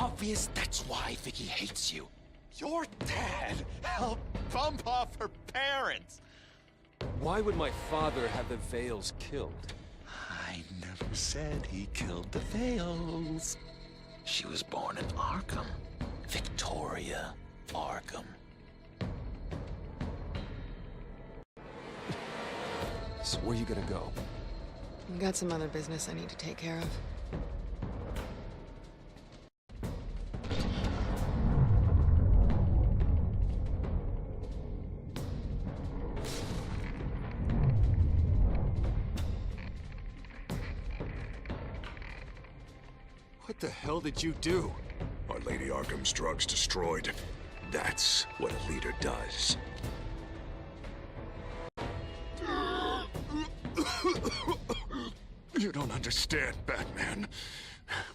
obvious that's why Vicky hates you. Your dad helped bump off her parents. Why would my father have the Vales killed? I never said he killed the Vales. She was born in Arkham. Victoria Arkham. So where you gonna go? I've got some other business I need to take care of. What the hell did you do? Are Lady Arkham's drugs destroyed? That's what a leader does. You don't understand, Batman.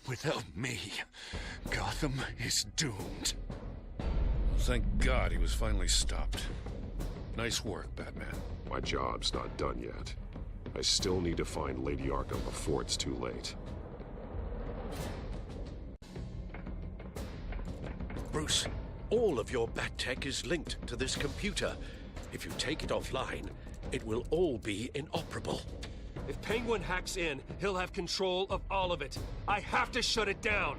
Without me, Gotham is doomed. Thank God he was finally stopped. Nice work, Batman. My job's not done yet. I still need to find Lady Arkham before it's too late. Bruce, all of your bat tech is linked to this computer. If you take it offline, it will all be inoperable. If Penguin hacks in, he'll have control of all of it. I have to shut it down.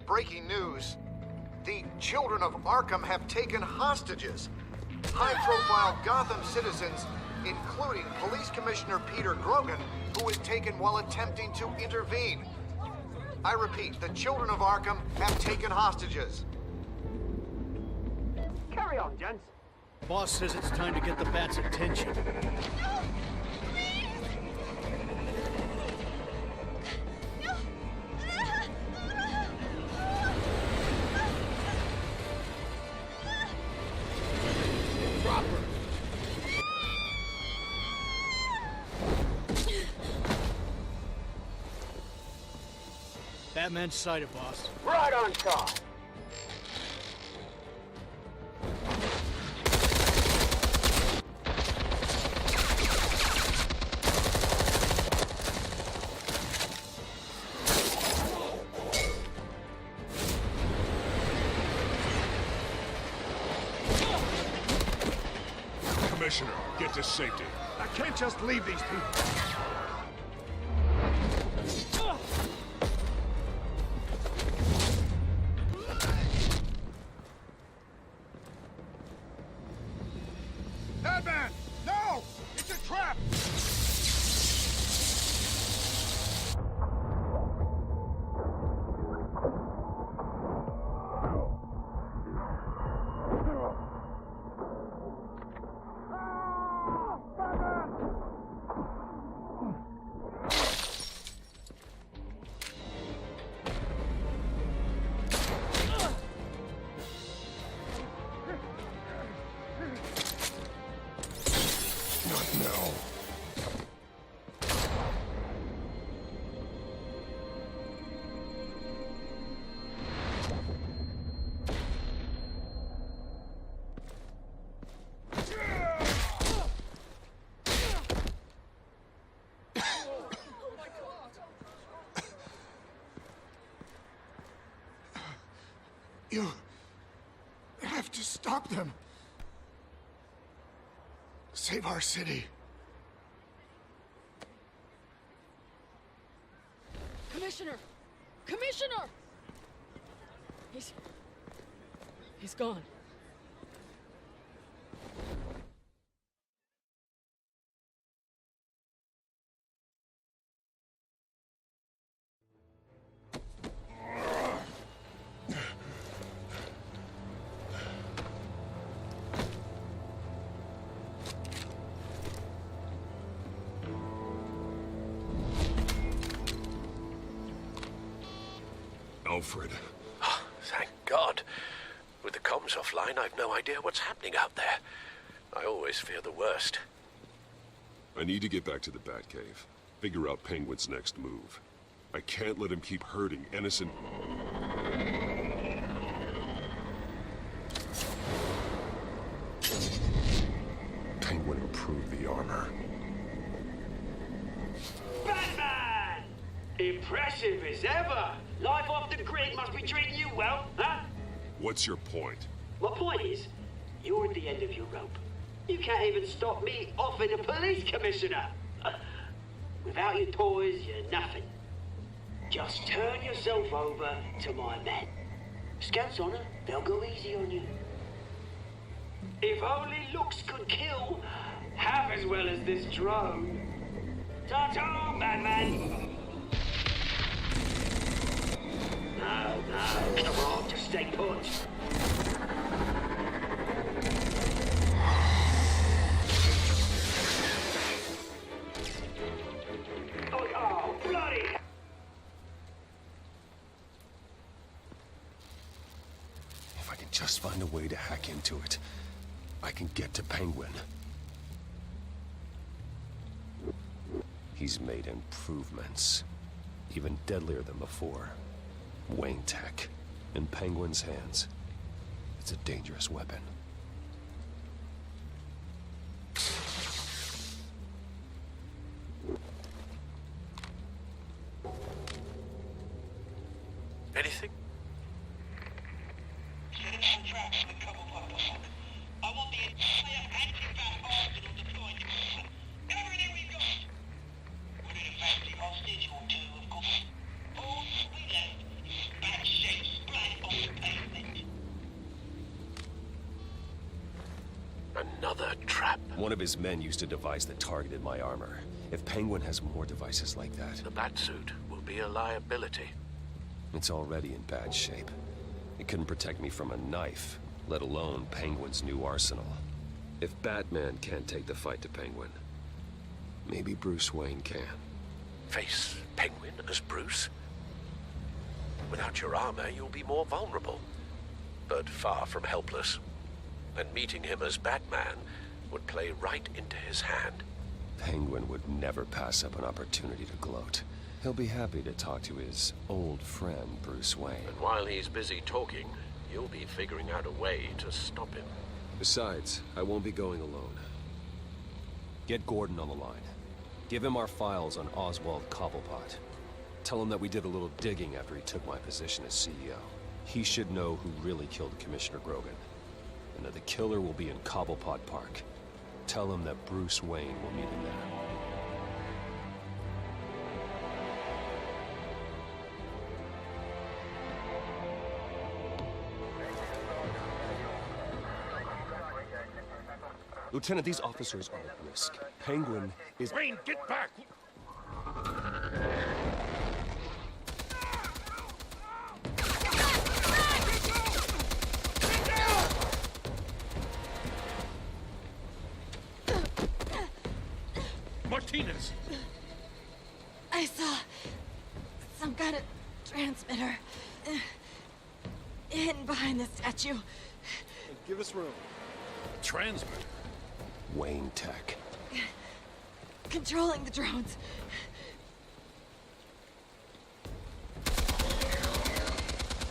Breaking news. The children of Arkham have taken hostages. High-profile Gotham citizens, including Police Commissioner Peter Grogan, who was taken while attempting to intervene. I repeat, the children of Arkham have taken hostages. Carry on, gents. Boss says it's time to get the Bat's attention. No! Please! No! Drop her! Batman sighted, boss. Right on top. Commissioner, get to safety. I can't just leave these people. Batman! No! It's a trap! You have to stop them. Save our city. Commissioner! Commissioner! He's gone. Alfred. Oh, thank God. With the comms offline, I've no idea what's happening out there. I always fear the worst. I need to get back to the Batcave. Figure out Penguin's next move. I can't let him keep hurting innocent... Penguin improved the armor. Batman! Impressive as ever. Life off the grid must be treating you well, huh? What's your point? My point is, you're at the end of your rope. You can't even stop me offing a police commissioner. Without your toys, you're nothing. Just turn yourself over to my men. Scouts honor, they'll go easy on you. If only looks could kill half as well as this drone. Ta-ta, Batman! No, come on, just stay put. Oh, bloody! If I can just find a way to hack into it, I can get to Penguin. He's made improvements, even deadlier than before. Wayne Tech, in Penguin's hands. It's a dangerous weapon. Anything? I want the entire anti-bat arsenal deployed. Everything we've got. We're in a fancy hostage or two, of course. All we left is bat-shaped splat on the pavement. Another trap. One of his men used a device that targeted my armor. If Penguin has more devices like that... The Batsuit will be a liability. It's already in bad shape. It couldn't protect me from a knife, let alone Penguin's new arsenal. If Batman can't take the fight to Penguin, maybe Bruce Wayne can. Face Penguin as Bruce? Without your armor, you'll be more vulnerable, but far from helpless. And meeting him as Batman would play right into his hand. Penguin would never pass up an opportunity to gloat. He'll be happy to talk to his old friend, Bruce Wayne. And while he's busy talking, you'll be figuring out a way to stop him. Besides, I won't be going alone. Get Gordon on the line. Give him our files on Oswald Cobblepot. Tell him that we did a little digging after he took my position as CEO. He should know who really killed Commissioner Grogan, and that the killer will be in Cobblepot Park. Tell him that Bruce Wayne will meet him there. Lieutenant, these officers are at risk. Penguin is... Wayne, get back! Martinez! I saw some kind of transmitter hidden behind the statue. Give us room. Transmitter? Wayne Tech. Controlling the drones.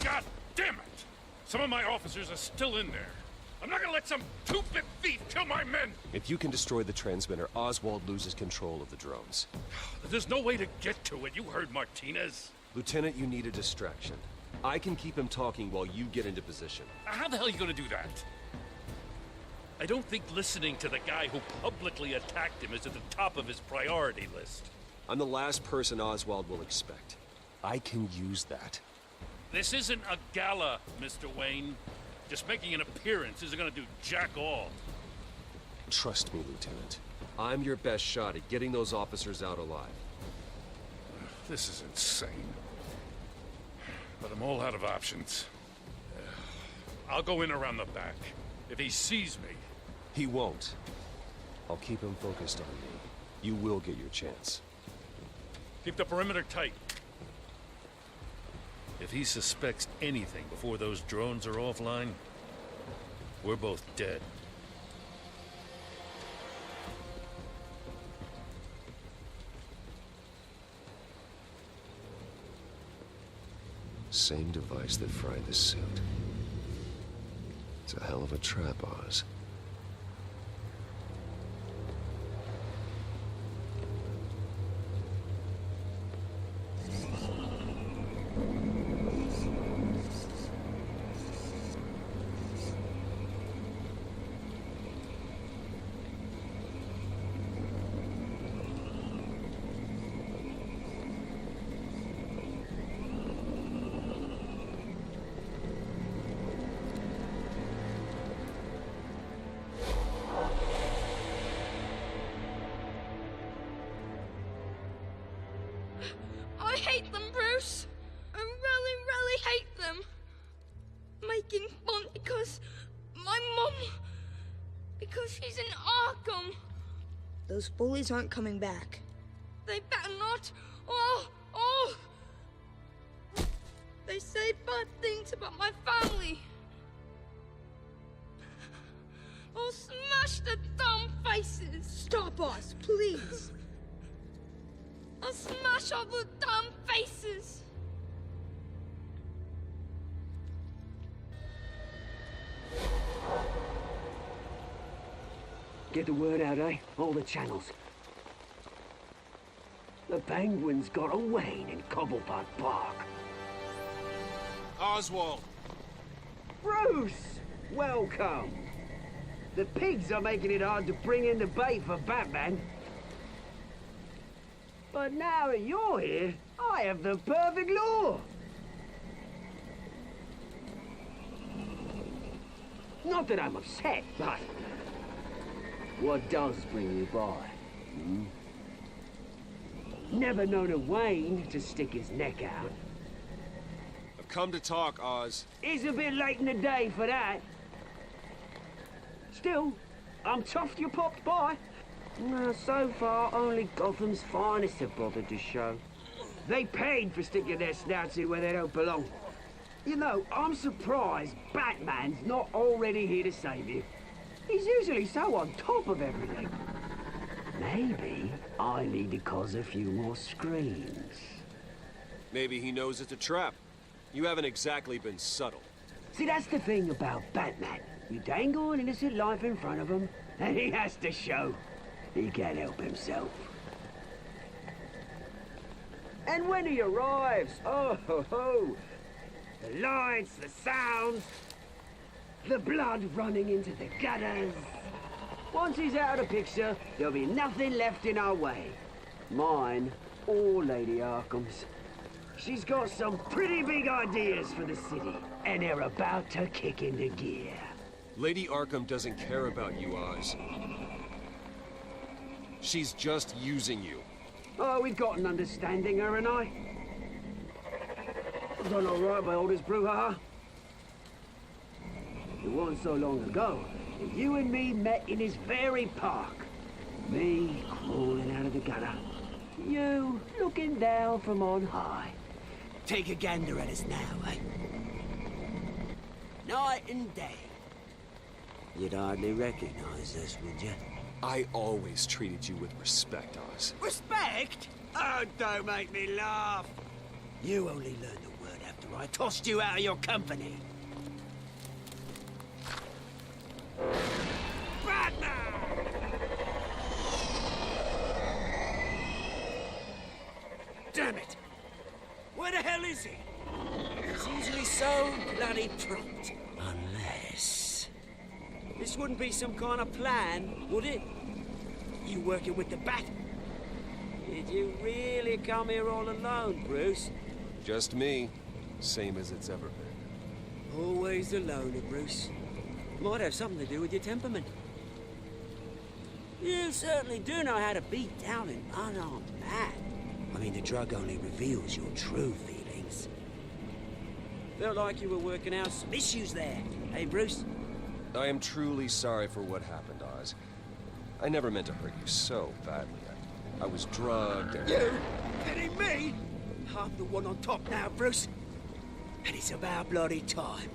God damn it! Some of my officers are still in there. I'm not gonna let some two-bit thief kill my men! If you can destroy the transmitter, Oswald loses control of the drones. There's no way to get to it. You heard Martinez. Lieutenant, you need a distraction. I can keep him talking while you get into position. How the hell are you gonna do that? I don't think listening to the guy who publicly attacked him is at the top of his priority list. I'm the last person Oswald will expect. I can use that. This isn't a gala, Mr. Wayne. Just making an appearance isn't gonna do jack all. Trust me, Lieutenant. I'm your best shot at getting those officers out alive. This is insane. But I'm all out of options. I'll go in around the back. If he sees me... He won't. I'll keep him focused on me. You will get your chance. Keep the perimeter tight. If he suspects anything before those drones are offline, we're both dead. Same device that fried the suit. It's a hell of a trap, Oz. I hate them, Bruce. I really, really hate them. Making fun because my mum... because she's in Arkham. Those bullies aren't coming back. They better not. They say bad things about my family. I'll smash the dumb faces. Stop us, please. I'll smash all the dumb faces. Get the word out, eh? All the channels. The Penguin's got a Wayne in Cobblepot Park. Oswald! Bruce! Welcome! The pigs are making it hard to bring in the bait for Batman. But now that you're here, I have the perfect lure. Not that I'm upset, but... what does bring you by? Never known a Wayne to stick his neck out. I've come to talk, Oz. It's a bit late in the day for that. Still, I'm chuffed you popped by. So far, only Gotham's finest have bothered to show. They paid for sticking their snouts in where they don't belong. You know, I'm surprised Batman's not already here to save you. He's usually so on top of everything. Maybe I need to cause a few more screams. Maybe he knows it's a trap. You haven't exactly been subtle. See, that's the thing about Batman. You dangle an innocent life in front of him, and he has to show. He can't help himself. And when he arrives, oh ho ho! The lights, the sounds, the blood running into the gutters. Once he's out of the picture, there'll be nothing left in our way. Mine or Lady Arkham's. She's got some pretty big ideas for the city, and they're about to kick into gear. Lady Arkham doesn't care about you, Oz. She's just using you. Oh, we've got an understanding, her and I. I've done all right by all this brouhaha. It wasn't so long ago that you and me met in this very park. Me crawling out of the gutter. You looking down from on high. Take a gander at us now, eh? Night and day. You'd hardly recognize us, would you? I always treated you with respect, Oz. Respect? Oh, don't make me laugh. You only learned the word after I tossed you out of your company. Batman! Damn it! Where the hell is he? He's usually so bloody prompt. Unless... this wouldn't be some kind of plan, would it? You working with the Bat? Did you really come here all alone, Bruce? Just me. Same as it's ever been. Always a loner, Bruce. Might have something to do with your temperament. You certainly do know how to beat down an unarmed man. I mean, the drug only reveals your true feelings. Felt like you were working out some issues there, hey, Bruce? I am truly sorry for what happened, Oz. I never meant to hurt you so badly. I was drugged and... You? Kidding me? I'm the one on top now, Bruce. and it's about bloody time.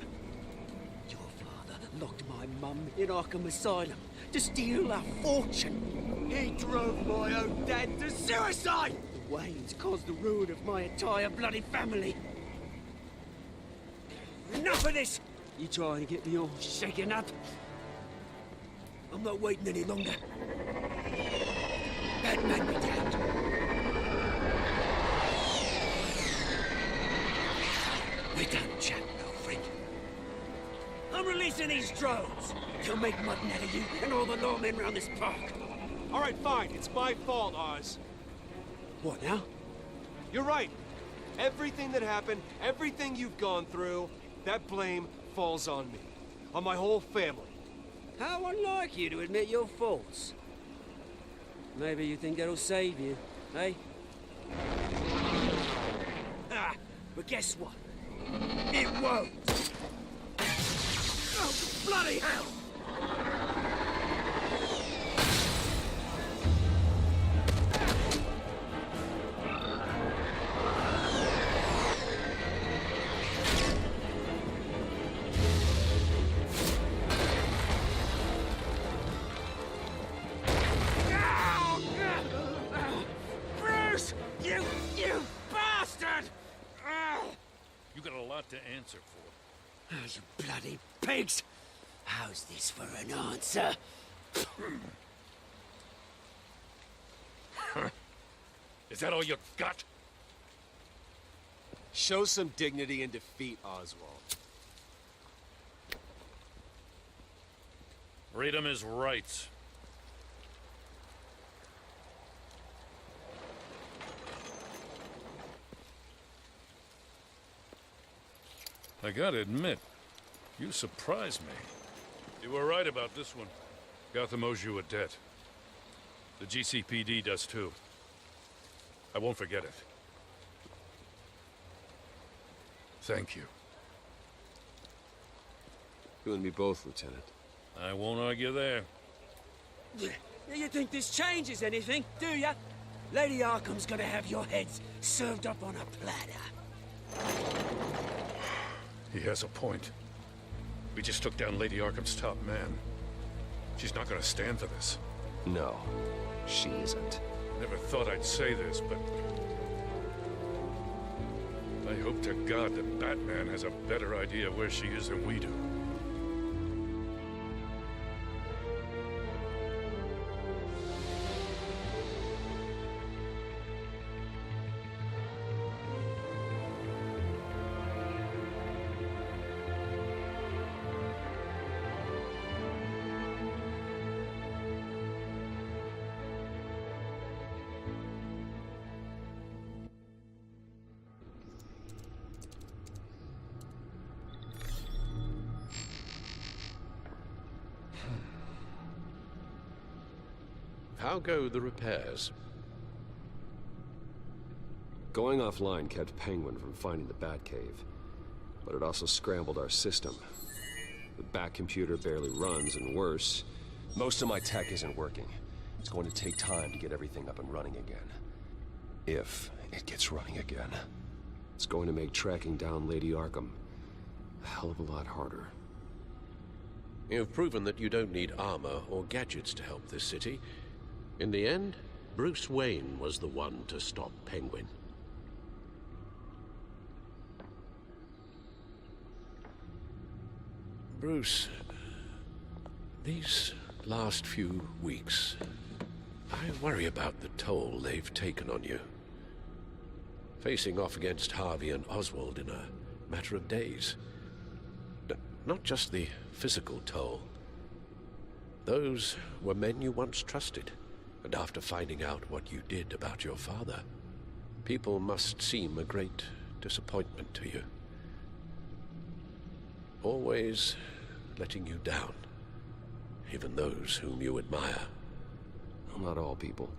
Your father locked my mum in Arkham Asylum to steal a fortune. He drove my own dad to suicide! The Waynes caused the ruin of my entire bloody family. Enough of this! You trying to get me all shaken up? I'm not waiting any longer. Batman me down. We're done, chap, old friend. I'm releasing these drones. They'll make mutton out of you and all the lawmen around this park. All right, fine. It's my fault, Oz. What now? You're right. Everything that happened, everything you've gone through, that blame falls on me. On my whole family. How unlike you to admit your faults. Maybe you think that'll save you, eh? Ah, but guess what? It won't! Oh, bloody hell! You bastard! You got a lot to answer for. Oh, you bloody pigs! How's this for an answer? Is that all you got? Show some dignity and defeat, Oswald. Read him his rights. I gotta admit, you surprised me. You were right about this one. Gotham owes you a debt. The GCPD does too. I won't forget it. Thank you. You and me both, Lieutenant. I won't argue there. You think this changes anything, do ya? Lady Arkham's gonna have your heads served up on a platter. He has a point. We just took down Lady Arkham's top man. She's not gonna stand for this. No, she isn't. Never thought I'd say this, but I hope to God that Batman has a better idea where she is than we do. How go the repairs? Going offline kept Penguin from finding the Batcave, but it also scrambled our system. The Bat computer barely runs, and worse, most of my tech isn't working. It's going to take time to get everything up and running again. If it gets running again. It's going to make tracking down Lady Arkham a hell of a lot harder. You've proven that you don't need armor or gadgets to help this city. In the end, Bruce Wayne was the one to stop Penguin. Bruce, these last few weeks, I worry about the toll they've taken on you. Facing off against Harvey and Oswald in a matter of days. Not just the physical toll. Those were men you once trusted. And after finding out what you did about your father, people must seem a great disappointment to you. Always letting you down, even those whom you admire. Well, not all people.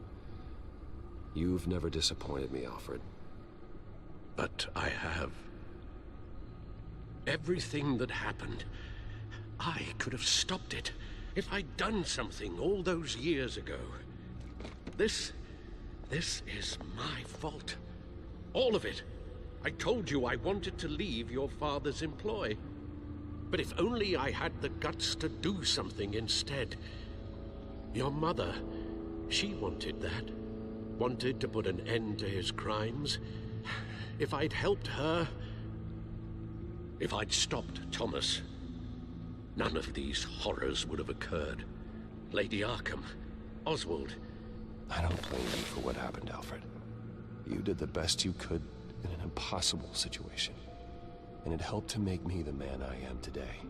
You've never disappointed me, Alfred. But I have. Everything that happened, I could have stopped it if I'd done something all those years ago. This is my fault. All of it. I told you I wanted to leave your father's employ. But if only I had the guts to do something instead. Your mother, she wanted that. Wanted to put an end to his crimes. If I'd helped her, if I'd stopped Thomas, none of these horrors would have occurred. Lady Arkham, Oswald. I don't blame you for what happened, Alfred. You did the best you could in an impossible situation. And it helped to make me the man I am today.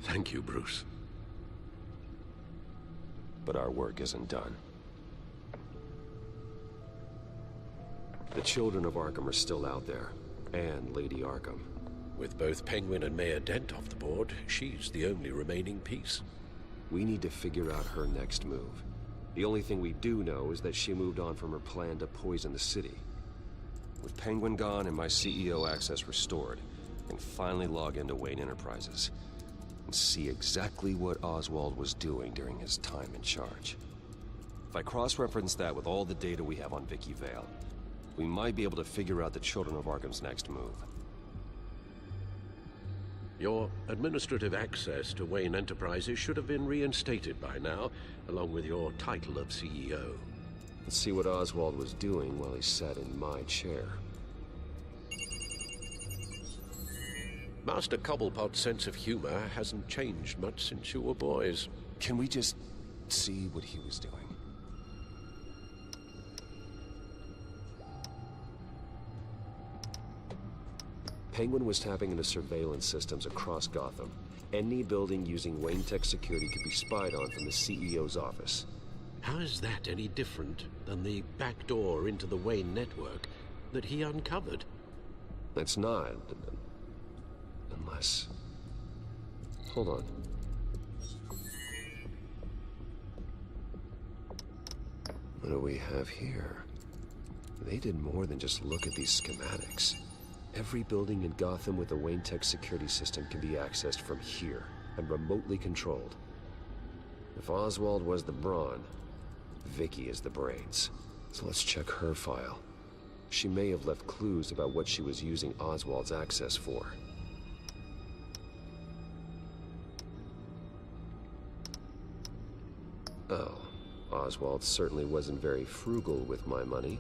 Thank you, Bruce. But our work isn't done. The children of Arkham are still out there, and Lady Arkham. With both Penguin and Mayor Dent off the board, she's the only remaining piece. We need to figure out her next move. The only thing we do know is that she moved on from her plan to poison the city. With Penguin gone and my CEO access restored, I can finally log into Wayne Enterprises and see exactly what Oswald was doing during his time in charge. If I cross-reference that with all the data we have on Vicky Vale, we might be able to figure out the Children of Arkham's next move. Your administrative access to Wayne Enterprises should have been reinstated by now, along with your title of CEO. Let's see what Oswald was doing while he sat in my chair. Master Cobblepot's sense of humor hasn't changed much since you were boys. Can we just see what he was doing? Penguin was tapping into surveillance systems across Gotham. Any building using Wayne Tech security could be spied on from the CEO's office. How is that any different than the back door into the Wayne network that he uncovered? That's not. Unless... Hold on. What do we have here? They did more than just look at these schematics. Every building in Gotham with a Wayne Tech security system can be accessed from here and remotely controlled. If Oswald was the brawn, Vicky is the brains. So let's check her file. She may have left clues about what she was using Oswald's access for. Oh, Oswald certainly wasn't very frugal with my money.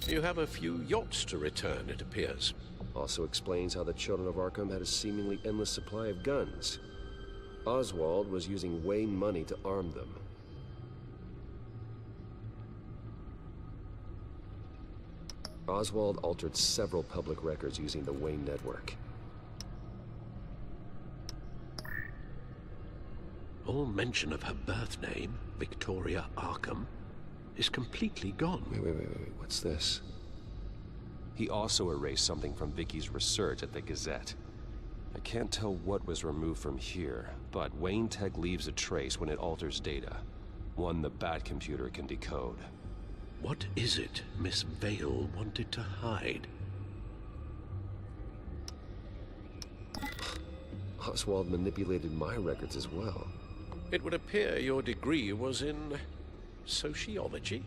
You have a few yachts to return, it appears. Also explains how the Children of Arkham had a seemingly endless supply of guns. Oswald was using Wayne money to arm them. Oswald altered several public records using the Wayne network. All mention of her birth name, Victoria Arkham, is completely gone. Wait, what's this? He also erased something from Vicky's research at the Gazette. I can't tell what was removed from here, but Wayne Tech leaves a trace when it alters data. One the Bat computer can decode. What is it Miss Vale wanted to hide? Oswald manipulated my records as well. It would appear your degree was in sociology.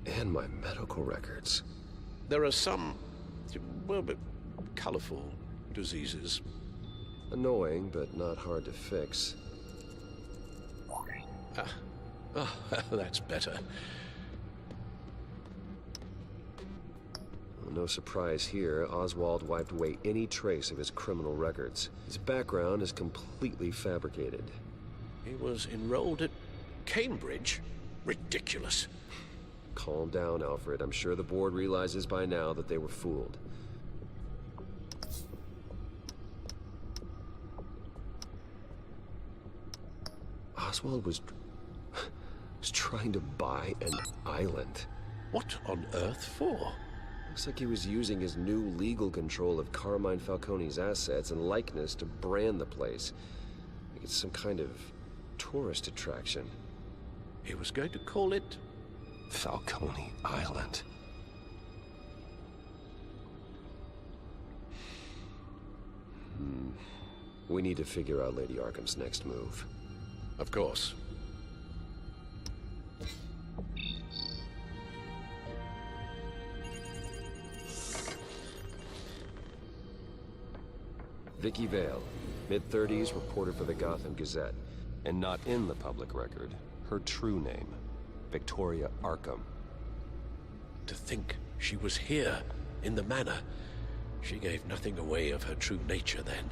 And my medical records. There are some, well, but colorful diseases. Annoying, but not hard to fix. That's better. No surprise here, Oswald wiped away any trace of his criminal records. His background is completely fabricated. He was enrolled at Cambridge? Ridiculous. Calm down, Alfred. I'm sure the board realizes by now that they were fooled. Oswald was trying to buy an island. What on earth for? Looks like he was using his new legal control of Carmine Falcone's assets and likeness to brand the place. Like it's some kind of tourist attraction. He was going to call it Falcone Island. We need to figure out Lady Arkham's next move. Of course. Vicky Vale, mid-30s, reporter for the Gotham Gazette. And not in the public record, her true name, Victoria Arkham. To think she was here, in the manor. She gave nothing away of her true nature then.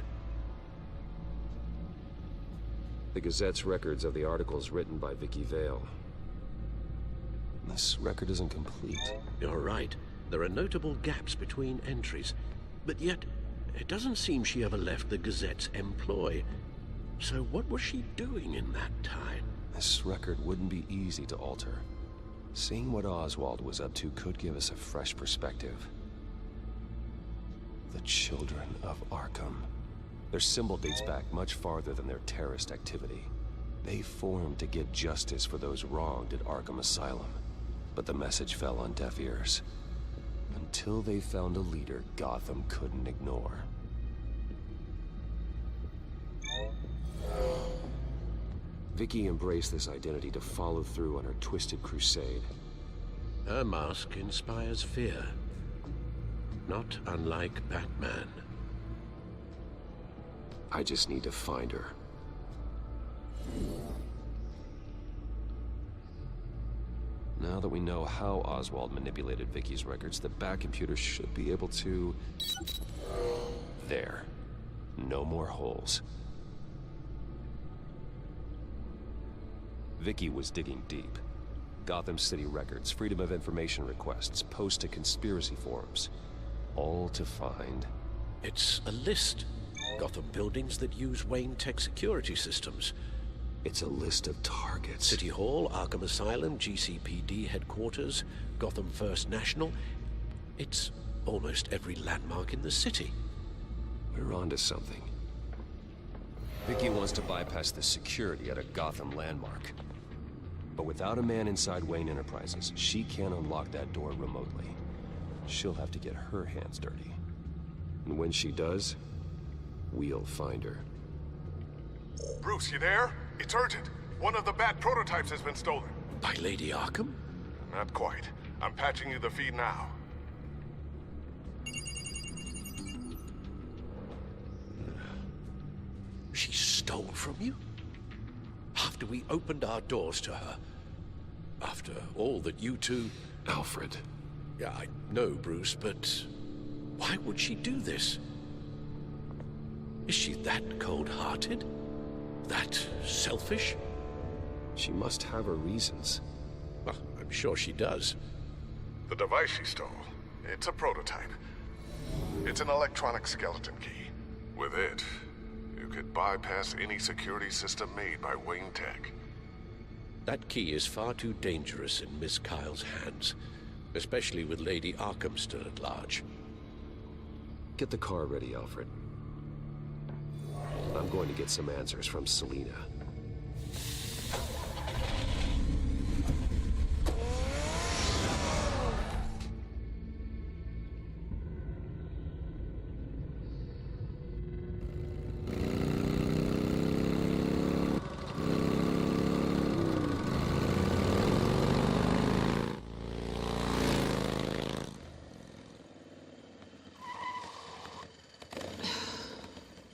The Gazette's records of the articles written by Vicky Vale. This record isn't complete. You're right. There are notable gaps between entries. But yet, it doesn't seem she ever left the Gazette's employ. So what was she doing in that time? This record wouldn't be easy to alter. Seeing what Oswald was up to could give us a fresh perspective. The Children of Arkham. Their symbol dates back much farther than their terrorist activity. They formed to get justice for those wronged at Arkham Asylum. But the message fell on deaf ears. Until they found a leader Gotham couldn't ignore. Vicky embraced this identity to follow through on her twisted crusade. Her mask inspires fear. Not unlike Batman. I just need to find her. Now that we know how Oswald manipulated Vicky's records, the Bat-computer should be able to... There. No more holes. Vicky was digging deep. Gotham City records, Freedom of Information requests, posts to conspiracy forums. All to find... It's a list. Gotham buildings that use Wayne Tech security systems. It's a list of targets. City Hall, Arkham Asylum, GCPD headquarters, Gotham First National. It's almost every landmark in the city. We're onto something. Vicky wants to bypass the security at a Gotham landmark. But without a man inside Wayne Enterprises, she can't unlock that door remotely. She'll have to get her hands dirty. And when she does, we'll find her. Bruce, you there? It's urgent. One of the Bat prototypes has been stolen. By Lady Arkham? Not quite. I'm patching you the feed now. She stole from you? After we opened our doors to her? After all that you two... Alfred. Yeah, I know, Bruce, but... why would she do this? Is she that cold-hearted? That selfish? She must have her reasons. Well, I'm sure she does. The device she stole, it's a prototype. It's an electronic skeleton key. With it, you could bypass any security system made by Wayne Tech. That key is far too dangerous in Miss Kyle's hands, especially with Lady Arkham still at large. Get the car ready, Alfred. I'm going to get some answers from Selina.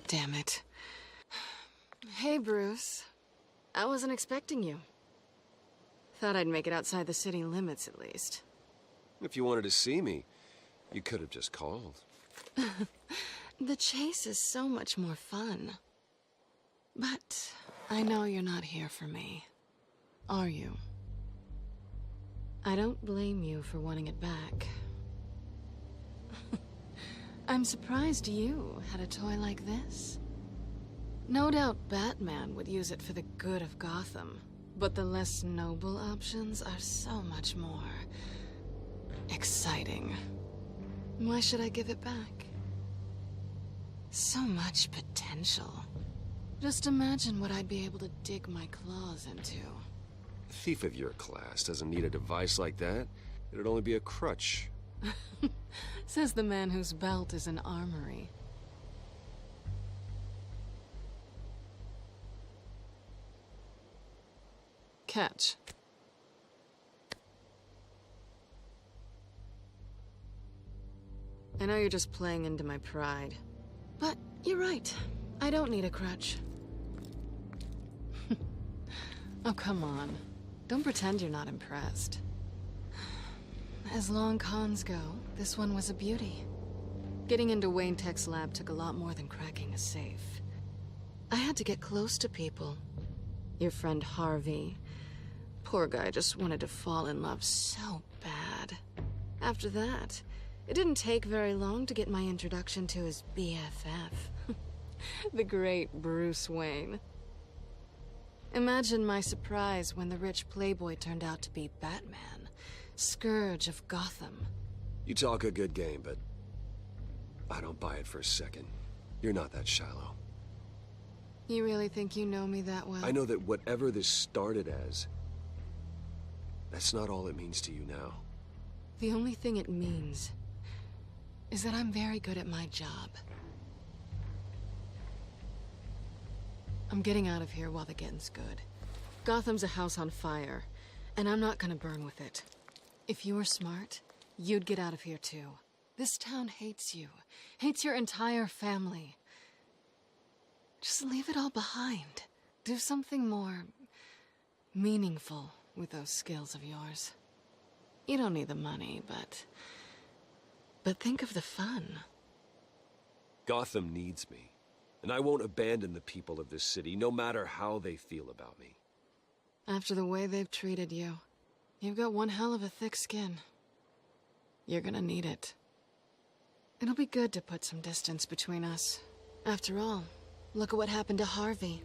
Damn it. Hey, Bruce. I wasn't expecting you. Thought I'd make it outside the city limits, at least. If you wanted to see me, you could have just called. The chase is so much more fun. But I know you're not here for me. Are you? I don't blame you for wanting it back. I'm surprised you had a toy like this. No doubt Batman would use it for the good of Gotham, but the less noble options are so much more exciting. Why should I give it back? So much potential. Just imagine what I'd be able to dig my claws into. A thief of your class doesn't need a device like that. It'd only be a crutch. Says the man whose belt is an armory. Catch. I know you're just playing into my pride, but You're right. I don't need a crutch. Oh, come on. Don't pretend you're not impressed. As long cons go, this one was a beauty. Getting into Wayne Tech's lab took a lot more than cracking a safe. I had to get close to people. Your friend Harvey. Poor guy just wanted to fall in love so bad. After that, it didn't take very long to get my introduction to his BFF. The great Bruce Wayne. Imagine my surprise when the rich playboy turned out to be Batman, Scourge of Gotham. You talk a good game, but I don't buy it for a second. You're not that shallow. You really think you know me that well? I know that whatever this started as, that's not all it means to you now. The only thing it means is that I'm very good at my job. I'm getting out of here while the getting's good. Gotham's a house on fire, and I'm not gonna burn with it. If you were smart, you'd get out of here too. This town hates you, hates your entire family. Just leave it all behind. Do something more meaningful with those skills of yours. You don't need the money, but think of the fun. Gotham needs me, and I won't abandon the people of this city, no matter how they feel about me. After the way they've treated you, you've got one hell of a thick skin. You're gonna need it. It'll be good to put some distance between us. After all, look at what happened to Harvey.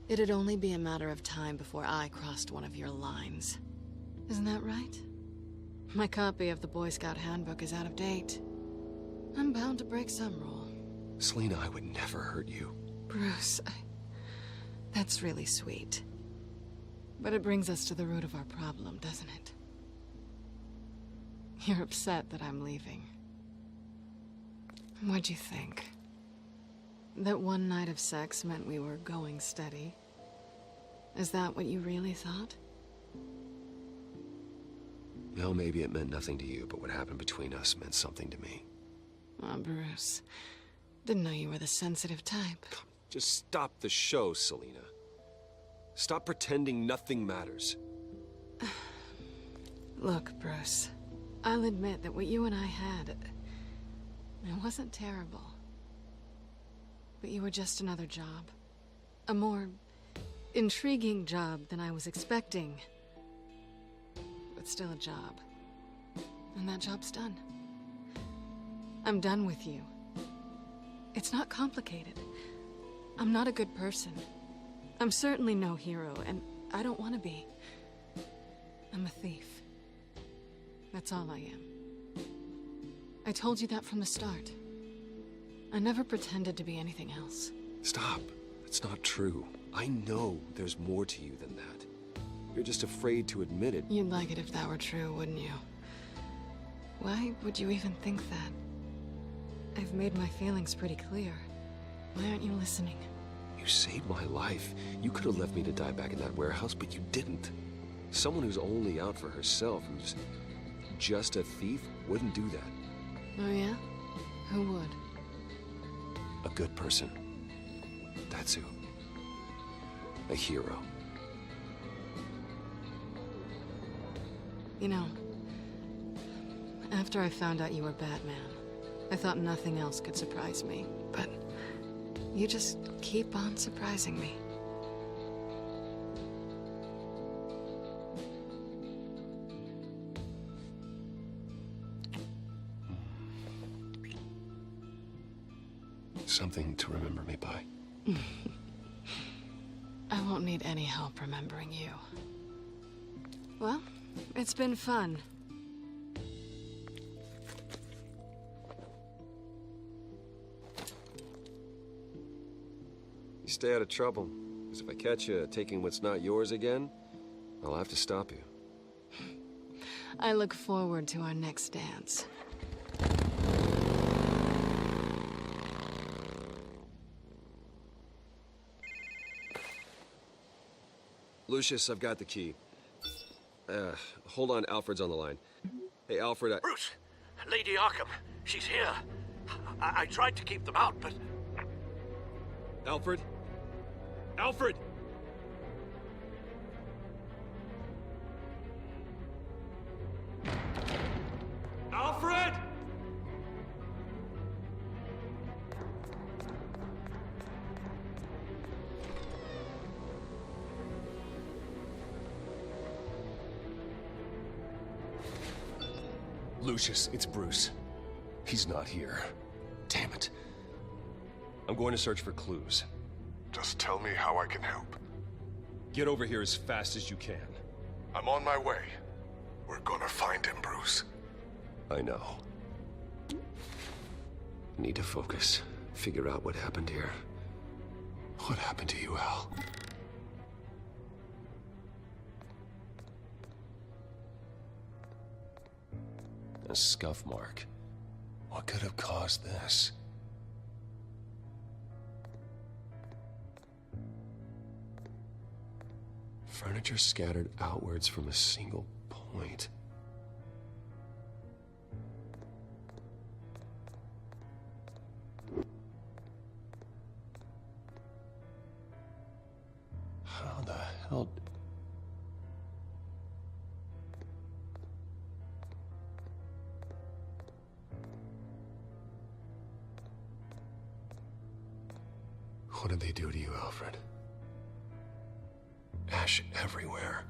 It'd only be a matter of time before I crossed one of your lines. Isn't that right? My copy of the Boy Scout Handbook is out of date. I'm bound to break some rule. Selina, I would never hurt you. Bruce, that's really sweet. But it brings us to the root of our problem, doesn't it? You're upset that I'm leaving. What'd you think? That one night of sex meant we were going steady? Is that what you really thought? Well, maybe it meant nothing to you, but what happened between us meant something to me. Oh, Bruce. Didn't know you were the sensitive type. Just stop the show, Selina. Stop pretending nothing matters. Look, Bruce. I'll admit that what you and I had, it wasn't terrible. But you were just another job. A more intriguing job than I was expecting. But still a job. And that job's done. I'm done with you. It's not complicated. I'm not a good person. I'm certainly no hero, and I don't want to be. I'm a thief. That's all I am. I told you that from the start. I never pretended to be anything else. Stop. That's not true. I know there's more to you than that. You're just afraid to admit it. You'd like it if that were true, wouldn't you? Why would you even think that? I've made my feelings pretty clear. Why aren't you listening? You saved my life. You could have left me to die back in that warehouse, but you didn't. Someone who's only out for herself, who's just a thief, wouldn't do that. Oh yeah? Who would? A good person. That's who. A hero. You know, after I found out you were Batman, I thought nothing else could surprise me, but you just keep on surprising me. Something to remember me by. I won't need any help remembering you. Well, it's been fun. You stay out of trouble, because if I catch you taking what's not yours again, I'll have to stop you. I look forward to our next dance. Lucius, I've got the key. Hold on, Alfred's on the line. Hey, Alfred, Bruce! Lady Arkham, she's here. I tried to keep them out, but... Alfred? Alfred! Alfred! Lucius, it's Bruce. He's not here. Damn it. I'm going to search for clues. Just tell me how I can help. Get over here as fast as you can. I'm on my way. We're gonna find him, Bruce. I know. Need to focus. Figure out what happened here. What happened to you, Al? A scuff mark. What could have caused this? Furniture scattered outwards from a single point. How the hell... What did they do to you, Alfred? Ash everywhere.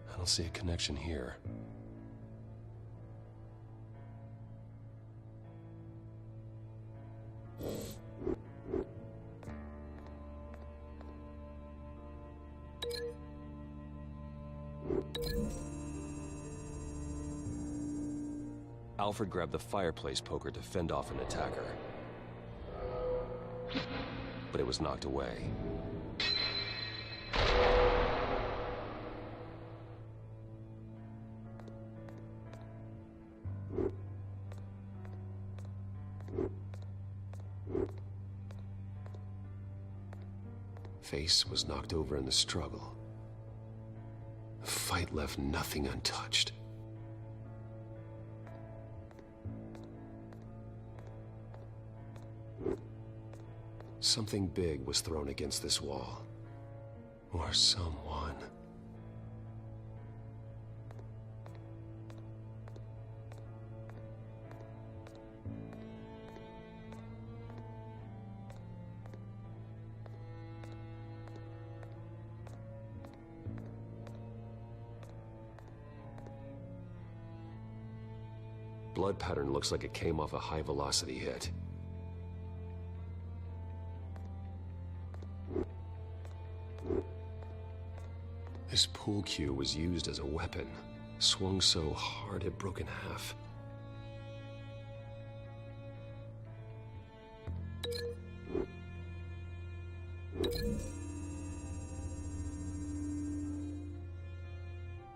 I don't see a connection here. Alfred grabbed the fireplace poker to fend off an attacker. But it was knocked away. Face was knocked over in the struggle. The fight left nothing untouched. Something big was thrown against this wall. Or someone. Blood pattern looks like it came off a high-velocity hit. This pool cue was used as a weapon, swung so hard it broke in half.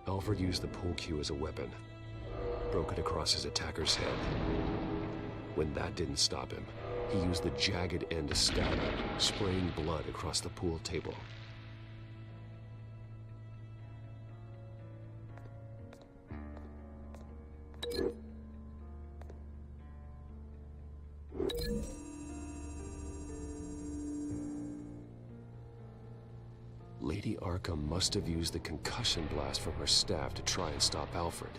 Alfred used the pool cue as a weapon, broke it across his attacker's head. When that didn't stop him, he used the jagged end to stab him, spraying blood across the pool table. Lady Arkham must have used the concussion blast from her staff to try and stop Alfred.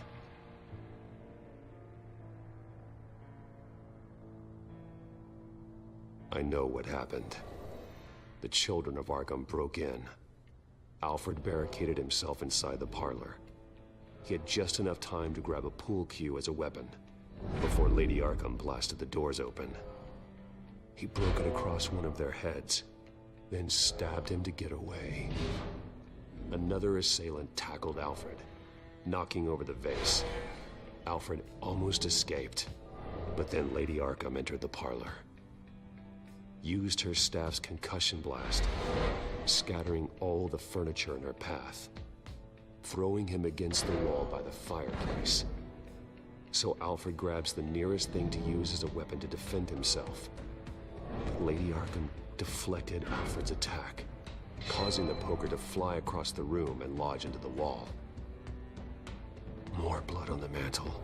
I know what happened. The children of Arkham broke in. Alfred barricaded himself inside the parlor. He had just enough time to grab a pool cue as a weapon before Lady Arkham blasted the doors open. He broke it across one of their heads, then stabbed him to get away. Another assailant tackled Alfred, knocking over the vase. Alfred almost escaped, but then Lady Arkham entered the parlor. Used her staff's concussion blast, scattering all the furniture in her path, throwing him against the wall by the fireplace. So Alfred grabs the nearest thing to use as a weapon to defend himself. But Lady Arkham deflected Alfred's attack, causing the poker to fly across the room and lodge into the wall. More blood on the mantle.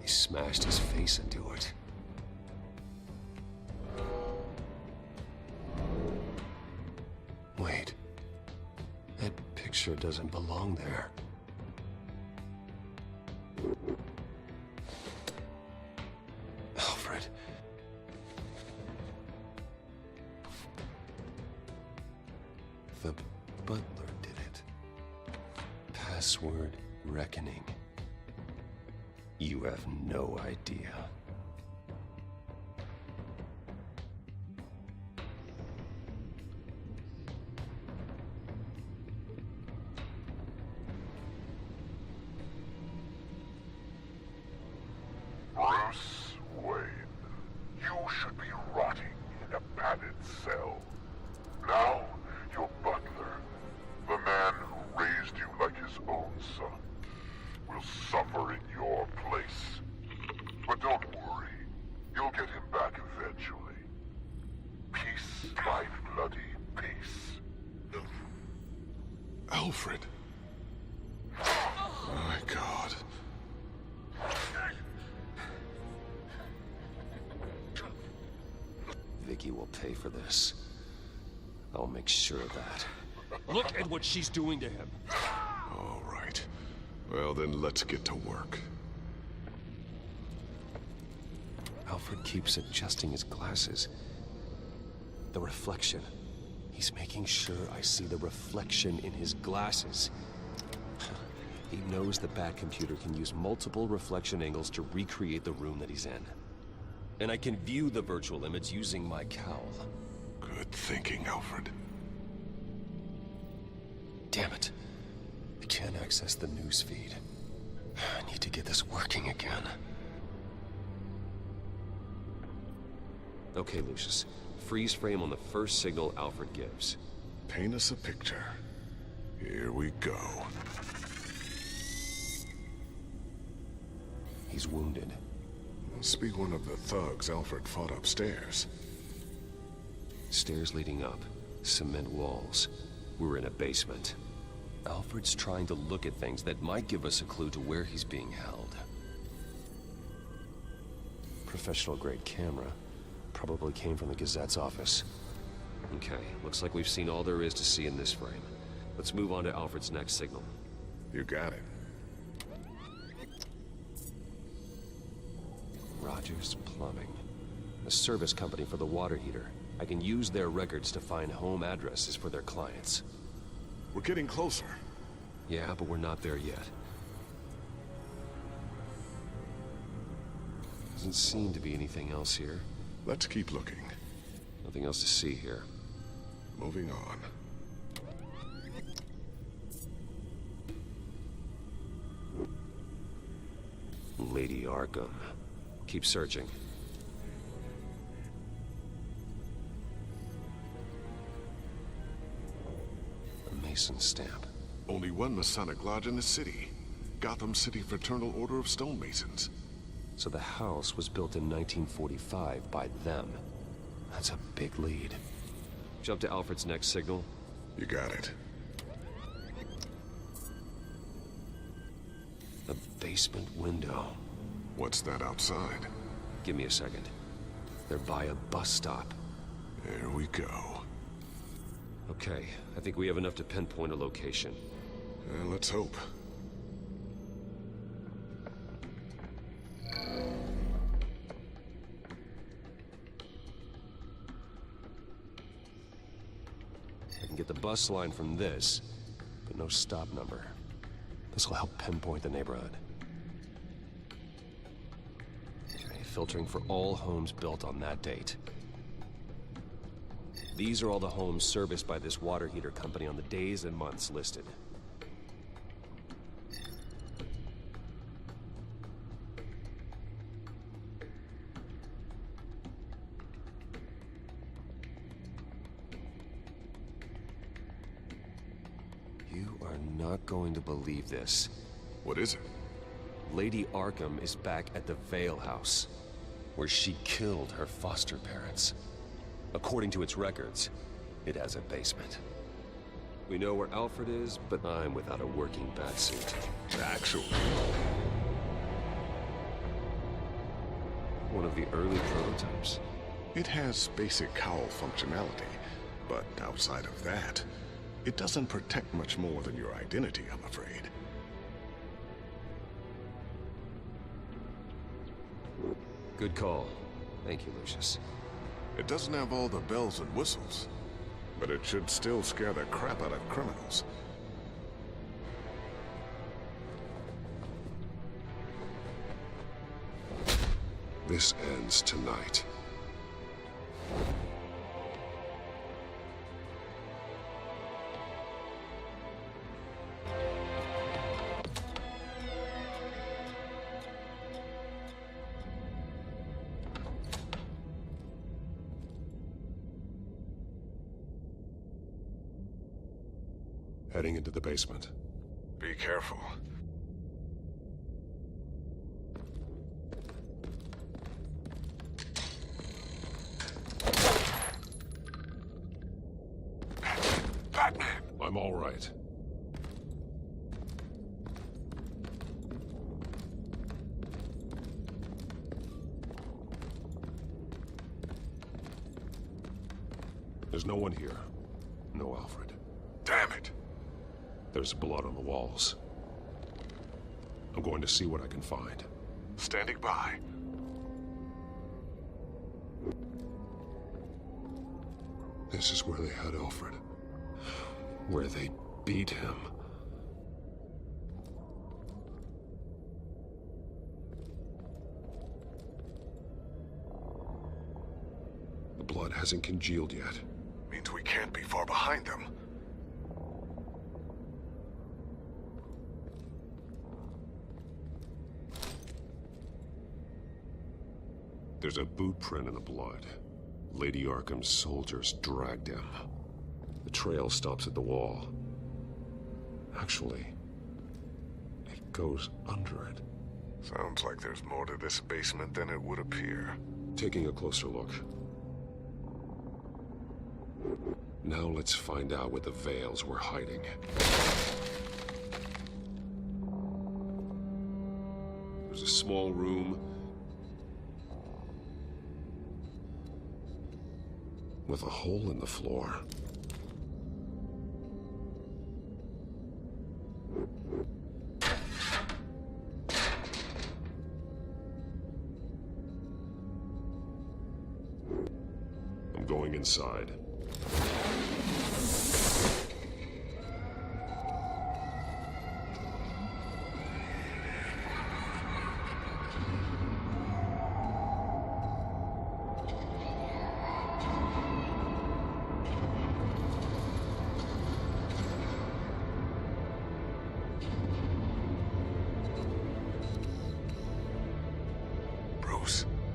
He smashed his face into it. Wait. That picture doesn't belong there. Alfred. The butler did it. Password reckoning. You have no idea. Bruce Wayne, you should be rotting in a padded cell. Now, your butler, the man who raised you like his own son, will suffer in your place. But don't worry, you'll get him back eventually. Peace, my bloody peace. Alfred. My God. Vicky will pay for this. I'll make sure of that. Look at what she's doing to him. All right. Well, then let's get to work. Alfred keeps adjusting his glasses. The reflection. He's making sure I see the reflection in his glasses. He knows the Batcomputer can use multiple reflection angles to recreate the room that he's in. And I can view the virtual image using my cowl. Good thinking, Alfred. Damn it. I can't access the news feed. I need to get this working again. Okay, Lucius. Freeze frame on the first signal Alfred gives. Paint us a picture. Here we go. He's wounded. Must be one of the thugs Alfred fought upstairs. Stairs leading up. Cement walls. We're in a basement. Alfred's trying to look at things that might give us a clue to where he's being held. Professional-grade camera. Probably came from the Gazette's office. Okay, looks like we've seen all there is to see in this frame. Let's move on to Alfred's next signal. You got it. Rogers Plumbing. A service company for the water heater. I can use their records to find home addresses for their clients. We're getting closer. Yeah, but we're not there yet. Doesn't seem to be anything else here. Let's keep looking. Nothing else to see here. Moving on. Lady Arkham. Keep searching. A Mason stamp. Only one Masonic lodge in the city. Gotham City Fraternal Order of Stonemasons. So the house was built in 1945 by them. That's a big lead. Jump to Alfred's next signal. You got it. A basement window. What's that outside? Give me a second. They're by a bus stop. There we go. Okay, I think we have enough to pinpoint a location. Let's hope. I can get the bus line from this, but no stop number. This will help pinpoint the neighborhood. Okay, filtering for all homes built on that date. These are all the homes serviced by this water heater company on the days and months listed. You are not going to believe this. What is it? Lady Arkham is back at the Vale House, where she killed her foster parents. According to its records, It has a basement. We know where Alfred is, but I'm without a working batsuit. Actually. One of the early prototypes? It has basic cowl functionality, but outside of that, it doesn't protect much more than your identity, I'm afraid. Good call. Thank you, Lucius. It doesn't have all the bells and whistles, but it should still scare the crap out of criminals. This ends tonight. Heading into the basement. Be careful. Batman! I'm all right. There's no one here. No Alfred. Damn it! There's blood on the walls. I'm going to see what I can find. Standing by. This is where they had Alfred. Where they beat him. The blood hasn't congealed yet. Means we can't be far behind them. There's a boot print in the blood. Lady Arkham's soldiers dragged him. The trail stops at the wall. Actually, it goes under it. Sounds like there's more to this basement than it would appear. Taking a closer look. Now let's find out where the Veils were hiding. There's a small room with a hole in the floor. I'm going inside.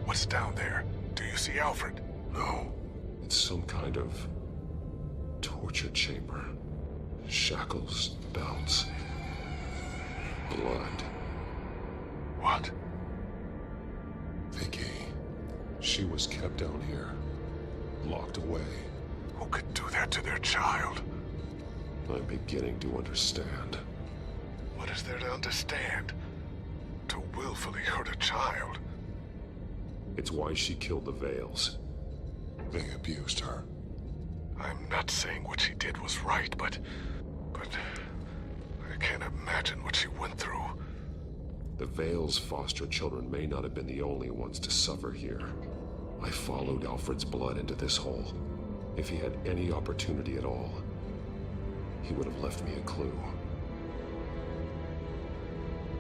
What's down there? Do you see Alfred? No. It's some kind of torture chamber. Shackles, belts, blood. What? Vicky. She was kept down here. Locked away. Who could do that to their child? I'm beginning to understand. What is there to understand? To willfully hurt a child? It's why she killed the Veils. They abused her. I'm not saying what she did was right, but I can't imagine what she went through. The Veils' foster children may not have been the only ones to suffer here. I followed Alfred's blood into this hole. If he had any opportunity at all, he would have left me a clue.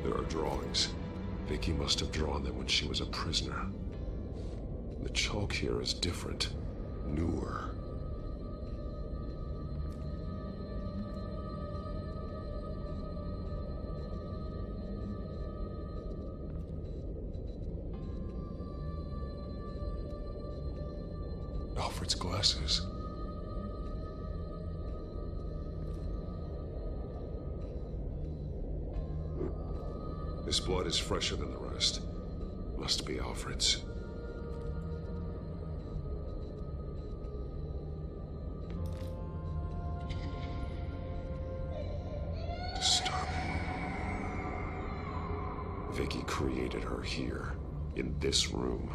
There are drawings. Vicky must have drawn them when she was a prisoner. The chalk here is different, newer. Alfred's glasses. This blood is fresher than the rest. Must be created her here, in this room.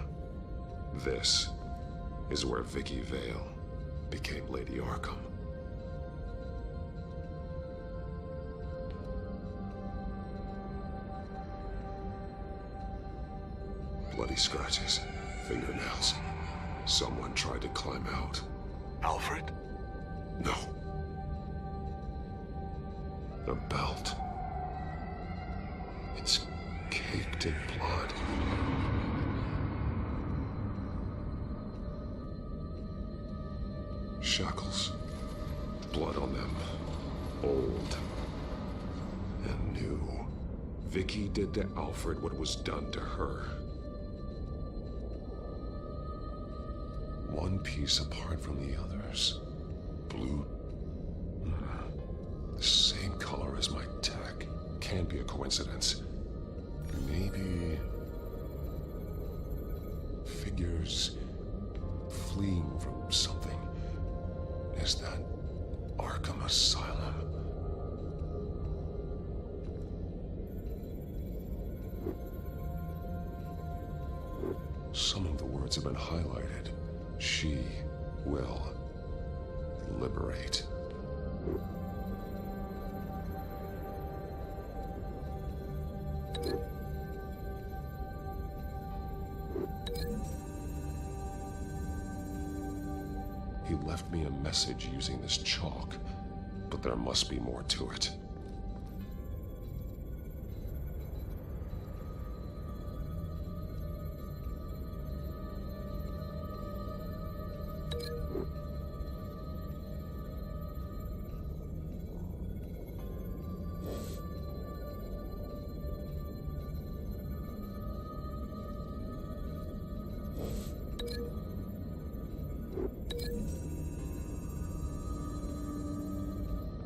This is where Vicky Vale became Lady Arkham. Bloody scratches, fingernails. Someone tried to climb out. Alfred? No. A belt. It's caked in blood. Shackles. Blood on them. Old. And new. Vicky did to Alfred what was done to her. One piece apart from the others. Blue. The same color as my tech. Can't be a coincidence. Maybe... figures fleeing from something. Is that Arkham Asylum? Some of the words have been highlighted. She will liberate. He left me a message using this chalk, but there must be more to it.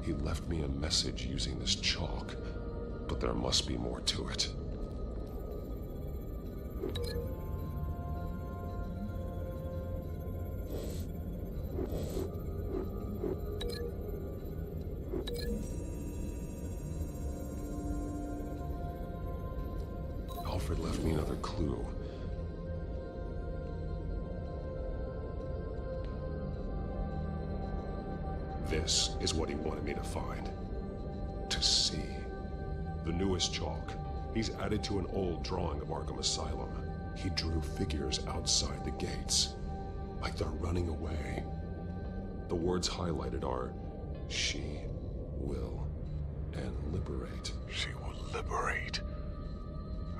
He left me a message using this chalk, but there must be more to it. Alfred left me another clue. This is what he wanted me to find. To see. The newest chalk. He's added to an old drawing of Arkham Asylum. He drew figures outside the gates. Like they're running away. The words highlighted are, she will and liberate. She will liberate.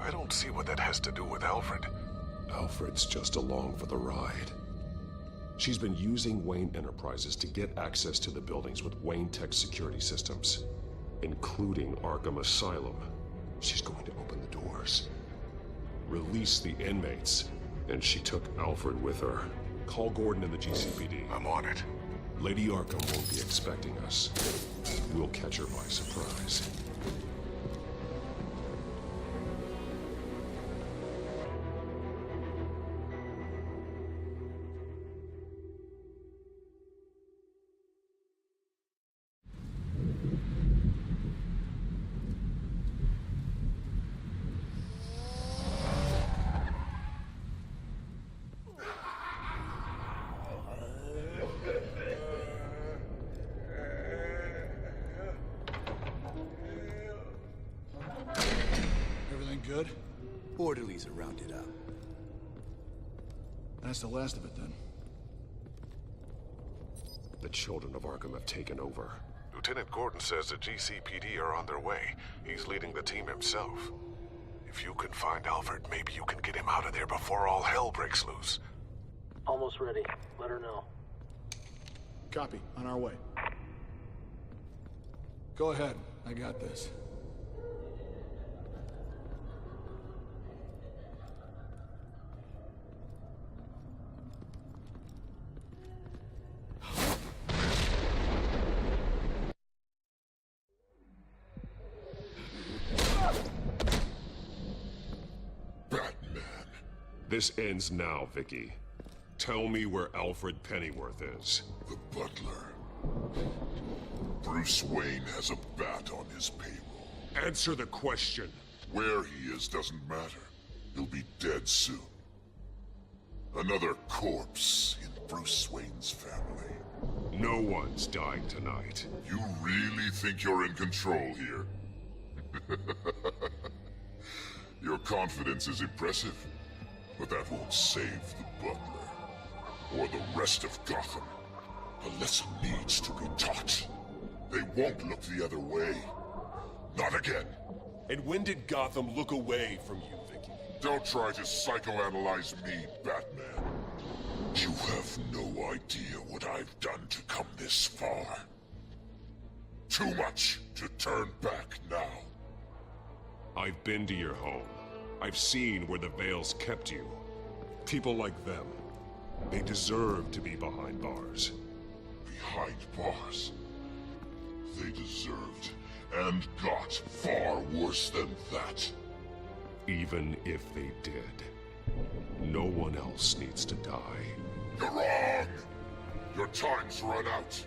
I don't see what that has to do with Alfred. Alfred's just along for the ride. She's been using Wayne Enterprises to get access to the buildings with Wayne Tech security systems, including Arkham Asylum. She's going to open the doors, release the inmates, and she took Alfred with her. Call Gordon and the GCPD. I'm on it. Lady Arkham won't be expecting us. We'll catch her by surprise. Good? Orderlies are rounded up. That's the last of it, then. The children of Arkham have taken over. Lieutenant Gordon says the GCPD are on their way. He's leading the team himself. If you can find Alfred, maybe you can get him out of there before all hell breaks loose. Almost ready. Let her know. Copy. On our way. Go ahead. I got this. This ends now, Vicky. Tell me where Alfred Pennyworth is. The butler. Bruce Wayne has a bat on his payroll. Answer the question. Where he is doesn't matter. He'll be dead soon. Another corpse in Bruce Wayne's family. No one's dying tonight. You really think you're in control here? Your confidence is impressive, but that won't save the butler, or the rest of Gotham. A lesson needs to be taught. They won't look the other way. Not again. And when did Gotham look away from you, Vicky? Don't try to psychoanalyze me, Batman. You have no idea what I've done to come this far. Too much to turn back now. I've been to your home. I've seen where the Veils kept you. People like them, they deserve to be behind bars. Behind bars? They deserved and got far worse than that. Even if they did, no one else needs to die. You're wrong! Your time's run out.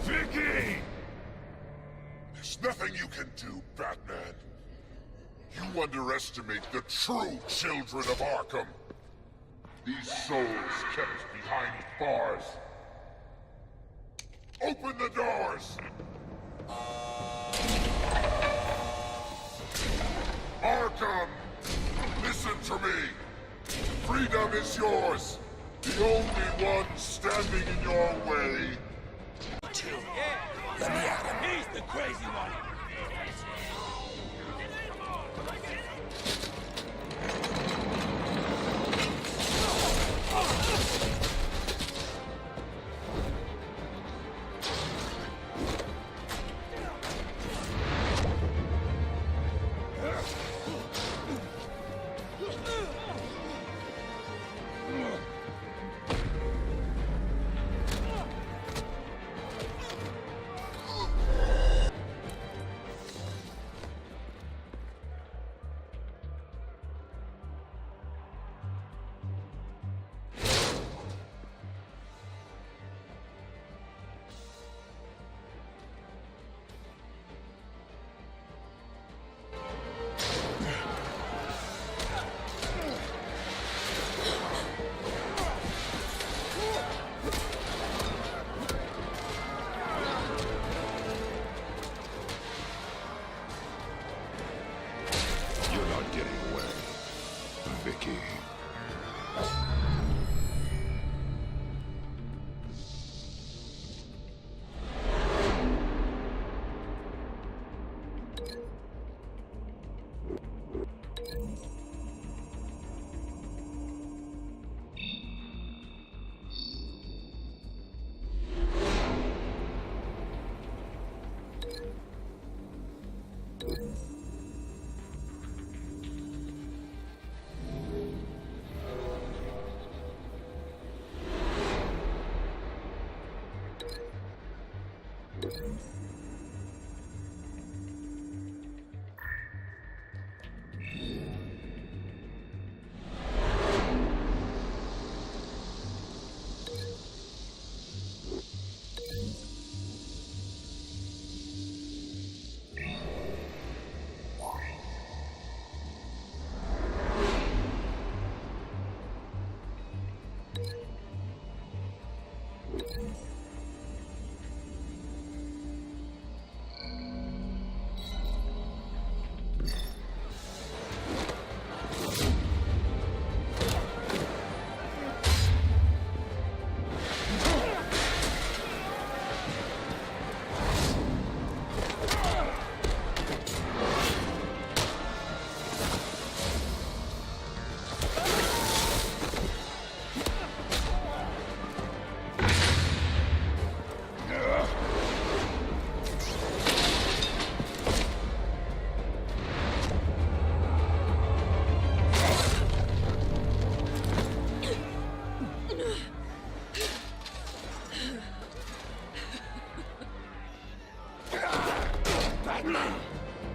Vicky! There's nothing you can do, Batman. You underestimate the true children of Arkham. These souls kept behind bars. Open the doors! Arkham! Listen to me! Freedom is yours! The only one standing in your way. Let me at him. He's the crazy one.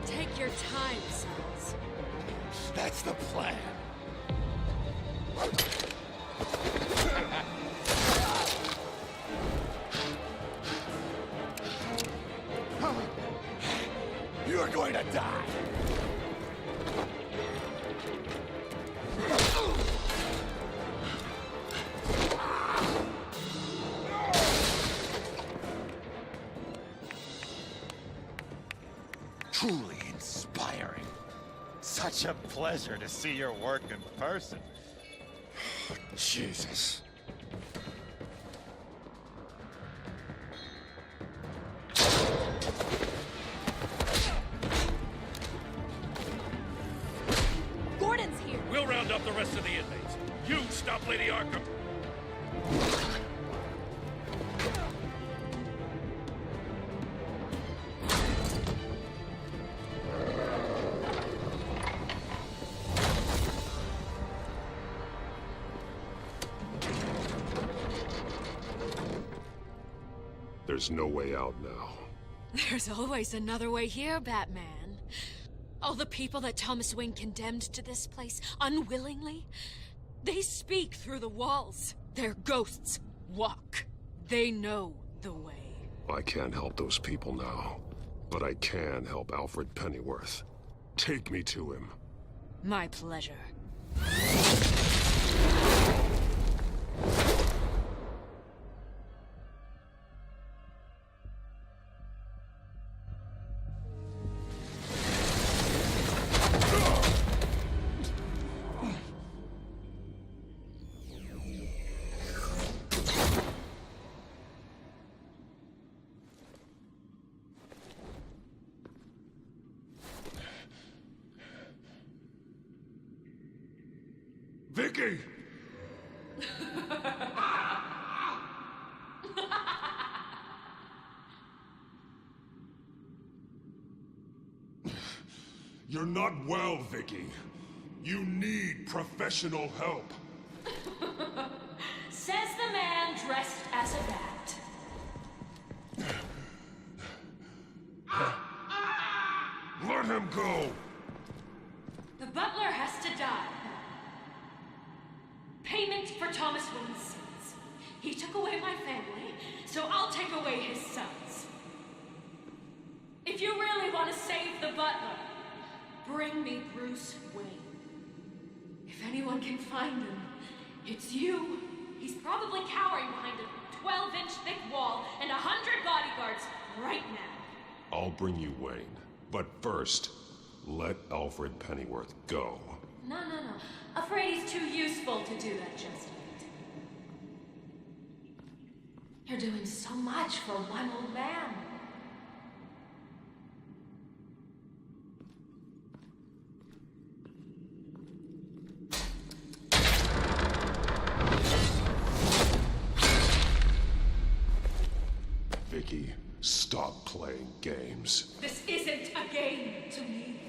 Take your time, Sons. That's the plan. You're going to die. Truly inspiring. Such a pleasure to see your work in person. Jesus. Gordon's here. We'll round up the rest of the inmates. You stop Lady Arkham. There's no way out now. There's always another way here, Batman. All the people that Thomas Wayne condemned to this place unwillingly, they speak through the walls. Their ghosts walk. They know the way. I can't help those people now, but I can help Alfred Pennyworth. Take me to him. My pleasure. Vicky! You're not well, Vicky. You need professional help. Says the man dressed as a bat. Let him go! The butler has to die. Payment for Thomas Wayne's sins. He took away my family, so I'll take away his sons. If you really want to save the butler, bring me Bruce Wayne. If anyone can find him, it's you. He's probably cowering behind a 12-inch thick wall and 100 bodyguards right now. I'll bring you Wayne. But first, let Alfred Pennyworth go. No. Afraid he's too useful to do that just yet. You're doing so much for one old man. Vicky, stop playing games. This isn't a game to me.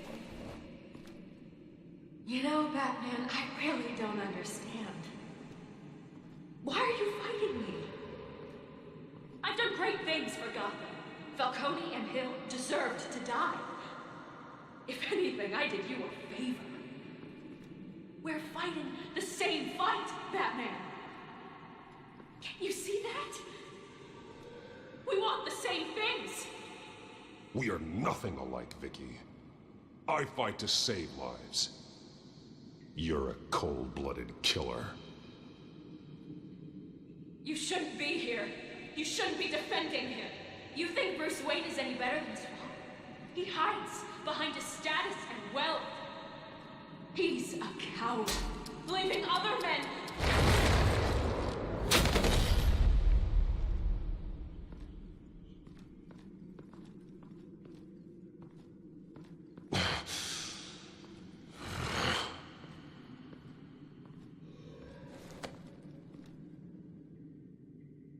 You know, Batman, I really don't understand. Why are you fighting me? I've done great things for Gotham. Falcone and Hill deserved to die. If anything, I did you a favor. We're fighting the same fight, Batman. Can't you see that? We want the same things. We are nothing alike, Vicky. I fight to save lives. You're a cold-blooded killer. You shouldn't be here. You shouldn't be defending him. You think Bruce Wayne is any better than Swamp? He hides behind his status and wealth. He's a coward, leaving other men...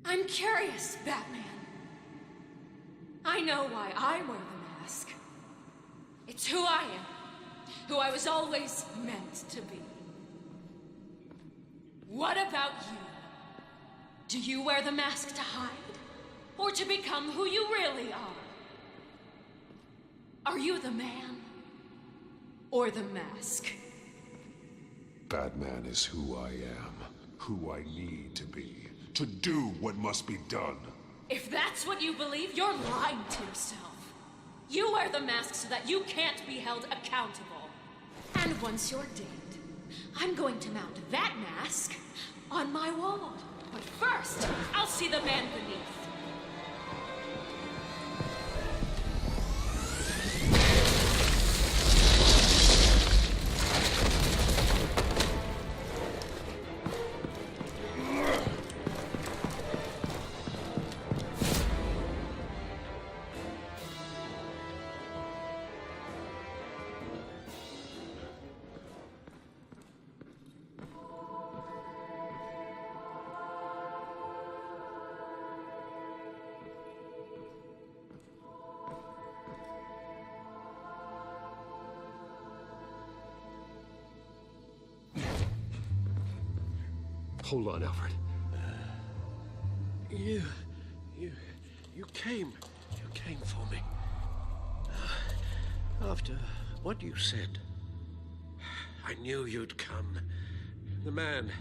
I'm curious, Batman. I know why I wear the mask. It's who I am. Who I was always meant to be. What about you? Do you wear the mask to hide? Or to become who you really are? Are you the man? Or the mask? Batman is who I am, who I need to be, to do what must be done. If that's what you believe, you're lying to yourself. You wear the mask so that you can't be held accountable. And once you're dead, I'm going to mount that mask on my wall. But first, I'll see the man beneath. Hold on, Alfred. You came for me. After what you said, I knew you'd come. The man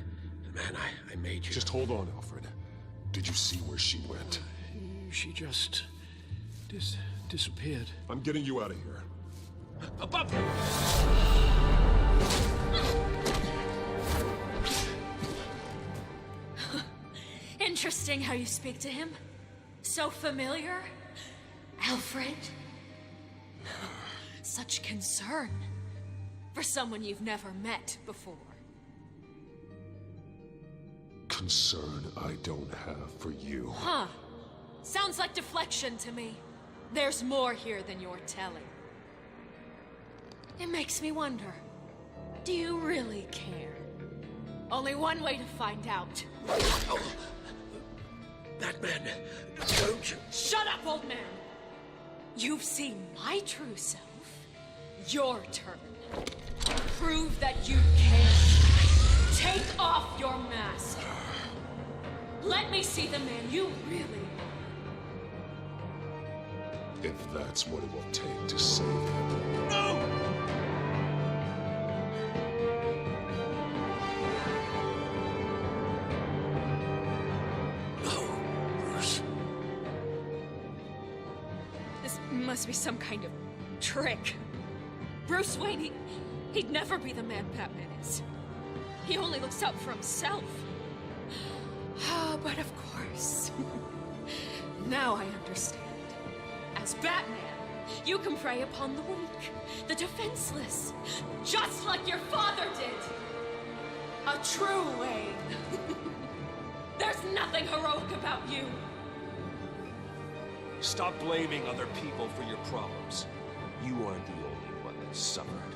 I made you. Just hold on, Alfred. Did you see where she went? She just disappeared. I'm getting you out of here. Above! Interesting how you speak to him. So familiar. Alfred. Such concern for someone you've never met before. Concern I don't have for you. Huh. Sounds like deflection to me. There's more here than you're telling. It makes me wonder, do you really care? Only one way to find out. Oh. Batman, don't you... Shut up, old man! You've seen my true self. Your turn. Prove that you care. Take off your mask. Let me see the man you really are. If that's what it will take to save him. No! Must be some kind of trick. Bruce Wayne, he'd never be the man Batman is. He only looks out for himself. But of course. Now I understand. As Batman, you can prey upon the weak, the defenseless, just like your father did. A true Wayne. There's nothing heroic about you. Stop blaming other people for your problems. You aren't the only one that suffered.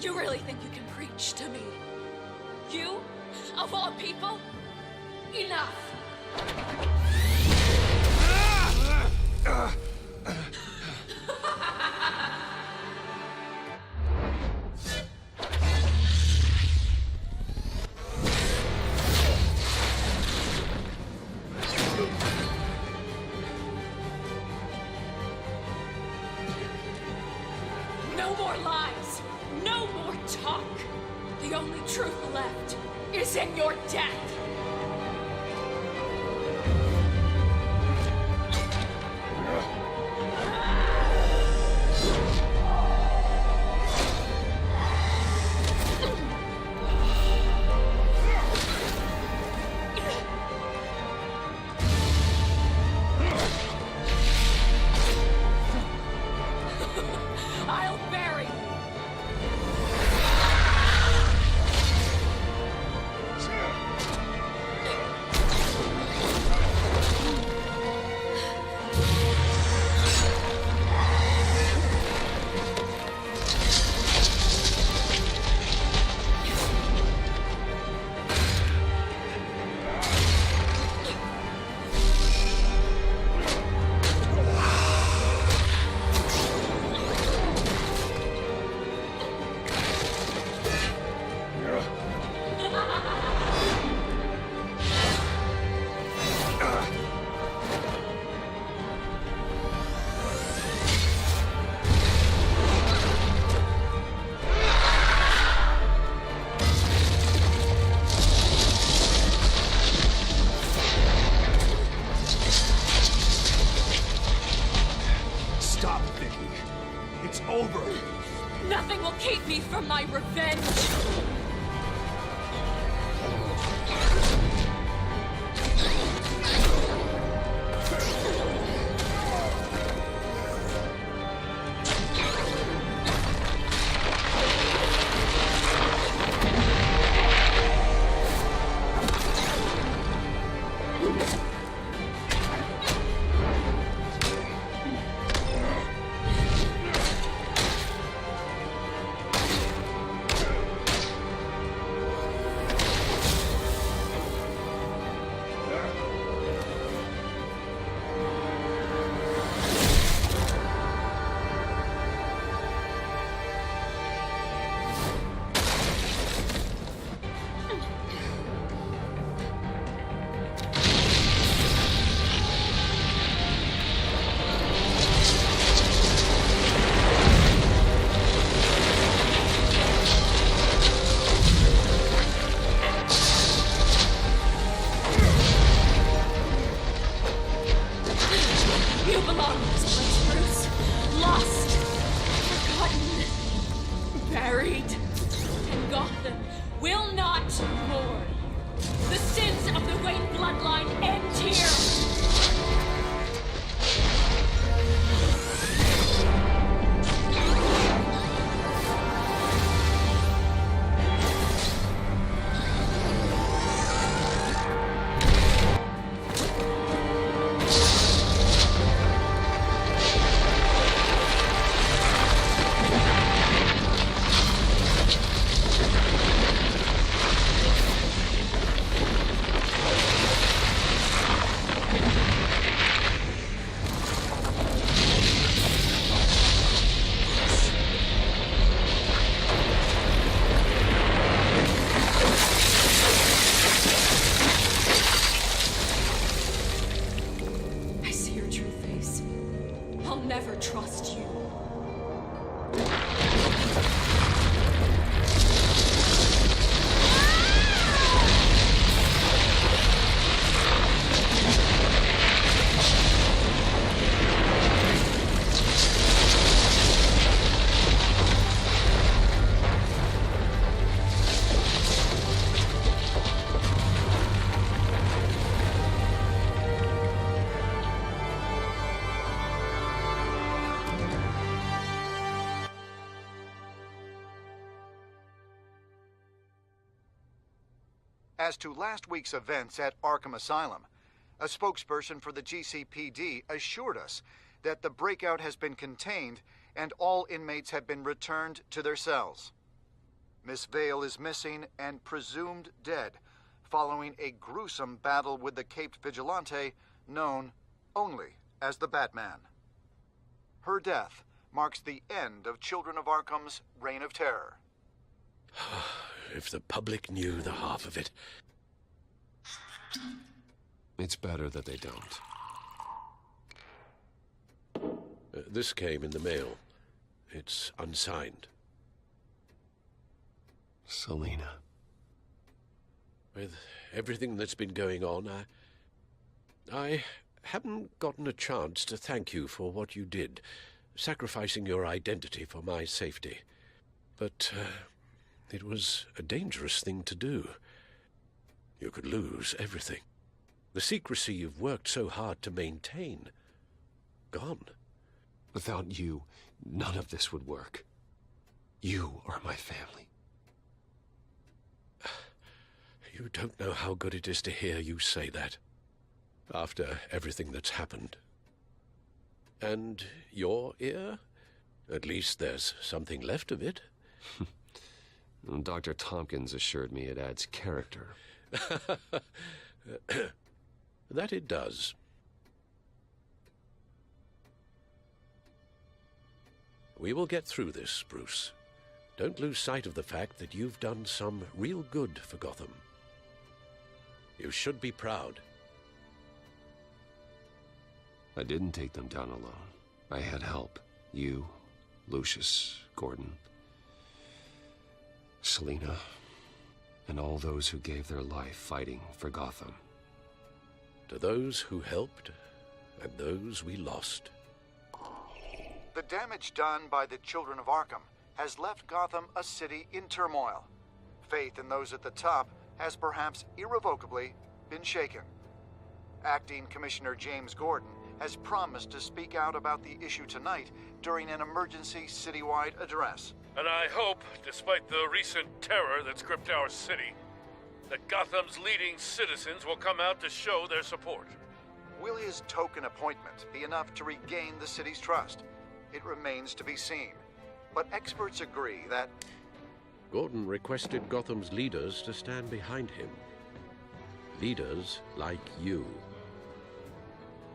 You really think you can preach to me? You? Of all people? Enough! No more lies! No more talk! The only truth left is in your death! I'll bury you! Vicky. It's over. Nothing will keep me from my revenge. As to last week's events at Arkham Asylum, a spokesperson for the GCPD assured us that the breakout has been contained and all inmates have been returned to their cells. Miss Vale is missing and presumed dead following a gruesome battle with the caped vigilante known only as the Batman. Her death marks the end of Children of Arkham's reign of terror. If the public knew the half of it. It's better that they don't. This came in the mail. It's unsigned. Selina. With everything that's been going on, I haven't gotten a chance to thank you for what you did, sacrificing your identity for my safety. But it was a dangerous thing to do. You could lose everything. The secrecy you've worked so hard to maintain. Gone. Without you, none of this would work. You are my family. You don't know how good it is to hear you say that. After everything that's happened. And your ear? At least there's something left of it. Dr. Tompkins assured me it adds character. That it does. We will get through this, Bruce. Don't lose sight of the fact that you've done some real good for Gotham. You should be proud. I didn't take them down alone. I had help. You, Lucius, Gordon, Selina, and all those who gave their life fighting for Gotham. To those who helped, and those we lost. The damage done by the Children of Arkham has left Gotham a city in turmoil. Faith in those at the top has perhaps irrevocably been shaken. Acting Commissioner James Gordon has promised to speak out about the issue tonight during an emergency citywide address. And I hope, despite the recent terror that's gripped our city, that Gotham's leading citizens will come out to show their support. Will his token appointment be enough to regain the city's trust? It remains to be seen. But experts agree that... Gordon requested Gotham's leaders to stand behind him. Leaders like you.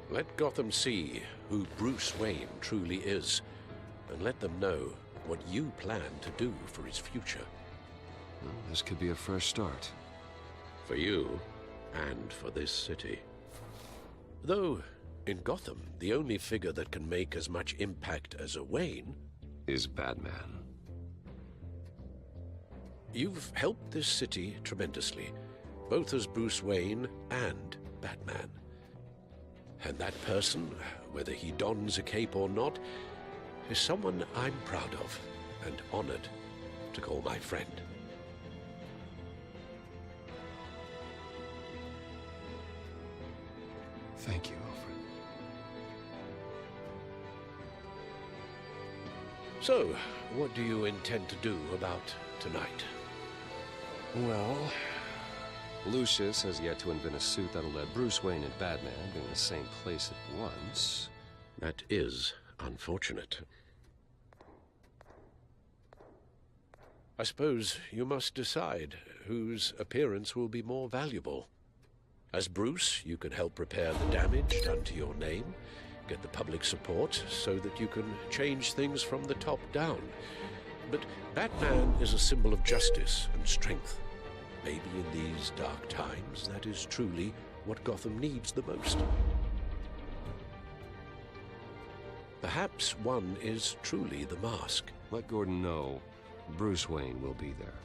Let Gotham see who Bruce Wayne truly is, and let them know what you plan to do for his future. Well, this could be a fresh start. For you, and for this city. Though, in Gotham, the only figure that can make as much impact as a Wayne... is Batman. You've helped this city tremendously, both as Bruce Wayne and Batman. And that person, whether he dons a cape or not, is someone I'm proud of and honored to call my friend. Thank you, Alfred. So, what do you intend to do about tonight? Well, Lucius has yet to invent a suit that'll let Bruce Wayne and Batman be in the same place at once. That is unfortunate. I suppose you must decide whose appearance will be more valuable. As Bruce, you can help repair the damage done to your name, get the public support so that you can change things from the top down. But Batman is a symbol of justice and strength. Maybe in these dark times, that is truly what Gotham needs the most. Perhaps one is truly the mask. Let Gordon know Bruce Wayne will be there.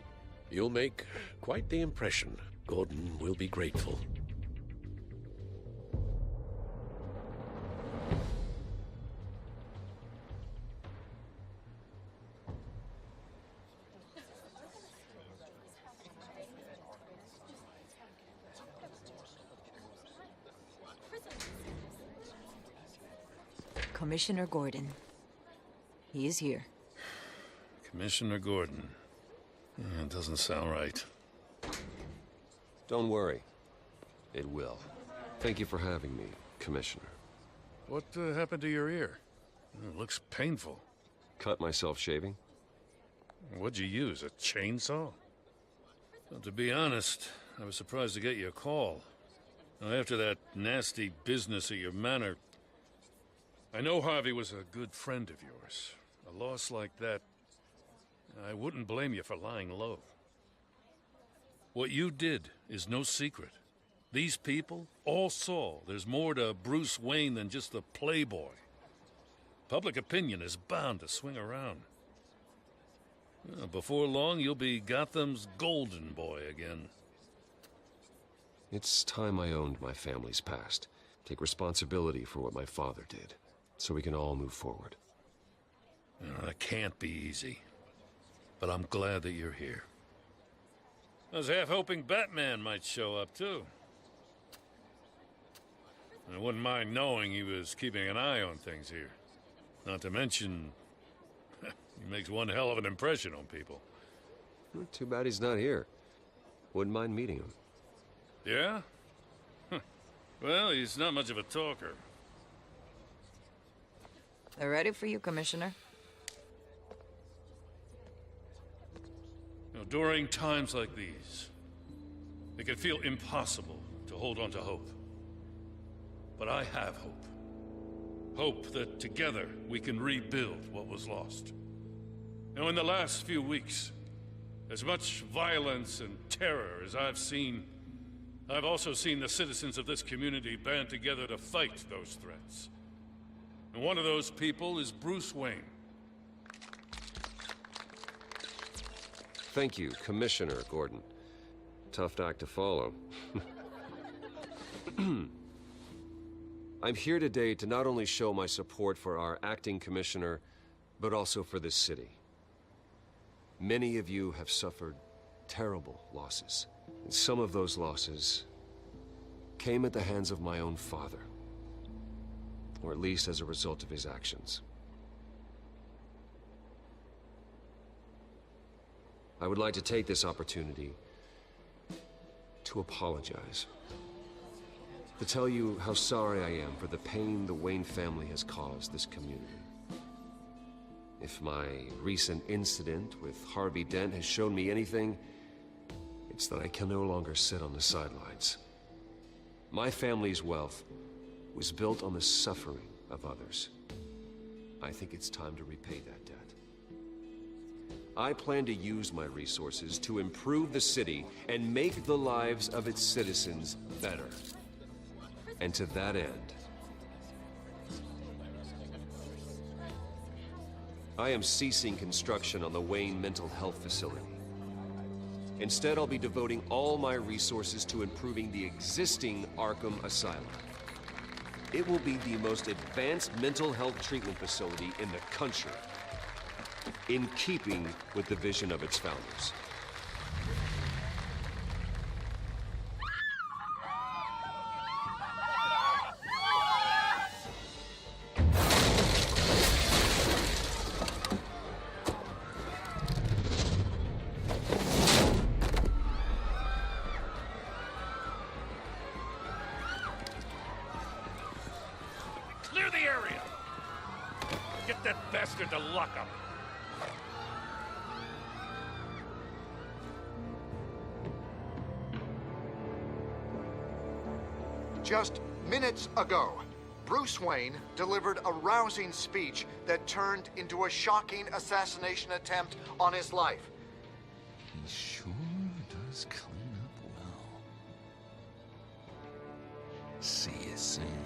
You'll make quite the impression. Gordon will be grateful. Commissioner Gordon. He is here. Commissioner Gordon. It doesn't sound right. Don't worry. It will. Thank you for having me, Commissioner. What happened to your ear? It looks painful. Cut myself shaving. What'd you use, a chainsaw? Well, to be honest, I was surprised to get your call. Now, after that nasty business at your manor, I know Harvey was a good friend of yours. A loss like that, I wouldn't blame you for lying low. What you did is no secret. These people all saw there's more to Bruce Wayne than just the playboy. Public opinion is bound to swing around. Before long, you'll be Gotham's golden boy again. It's time I owned my family's past. Take responsibility for what my father did, so we can all move forward. That can't be easy. But I'm glad that you're here. I was half hoping Batman might show up, too. I wouldn't mind knowing he was keeping an eye on things here. Not to mention, he makes one hell of an impression on people. Too bad he's not here. Wouldn't mind meeting him. Yeah? Well, he's not much of a talker. They're ready for you, Commissioner. During times like these, it can feel impossible to hold on to hope. But I have hope. Hope that together we can rebuild what was lost. Now, in the last few weeks, as much violence and terror as I've seen, I've also seen the citizens of this community band together to fight those threats. And one of those people is Bruce Wayne. Thank you, Commissioner Gordon. Tough act to follow. I'm here today to not only show my support for our acting commissioner, but also for this city. Many of you have suffered terrible losses. And some of those losses came at the hands of my own father. Or at least as a result of his actions. I would like to take this opportunity to apologize. To tell you how sorry I am for the pain the Wayne family has caused this community. If my recent incident with Harvey Dent has shown me anything, it's that I can no longer sit on the sidelines. My family's wealth was built on the suffering of others. I think it's time to repay that debt. I plan to use my resources to improve the city and make the lives of its citizens better. And to that end, I am ceasing construction on the Wayne Mental Health Facility. Instead, I'll be devoting all my resources to improving the existing Arkham Asylum. It will be the most advanced mental health treatment facility in the country, in keeping with the vision of its founders. Clear the area! Get that bastard to lock up! Just minutes ago, Bruce Wayne delivered a rousing speech that turned into a shocking assassination attempt on his life. He sure does clean up well. See you soon.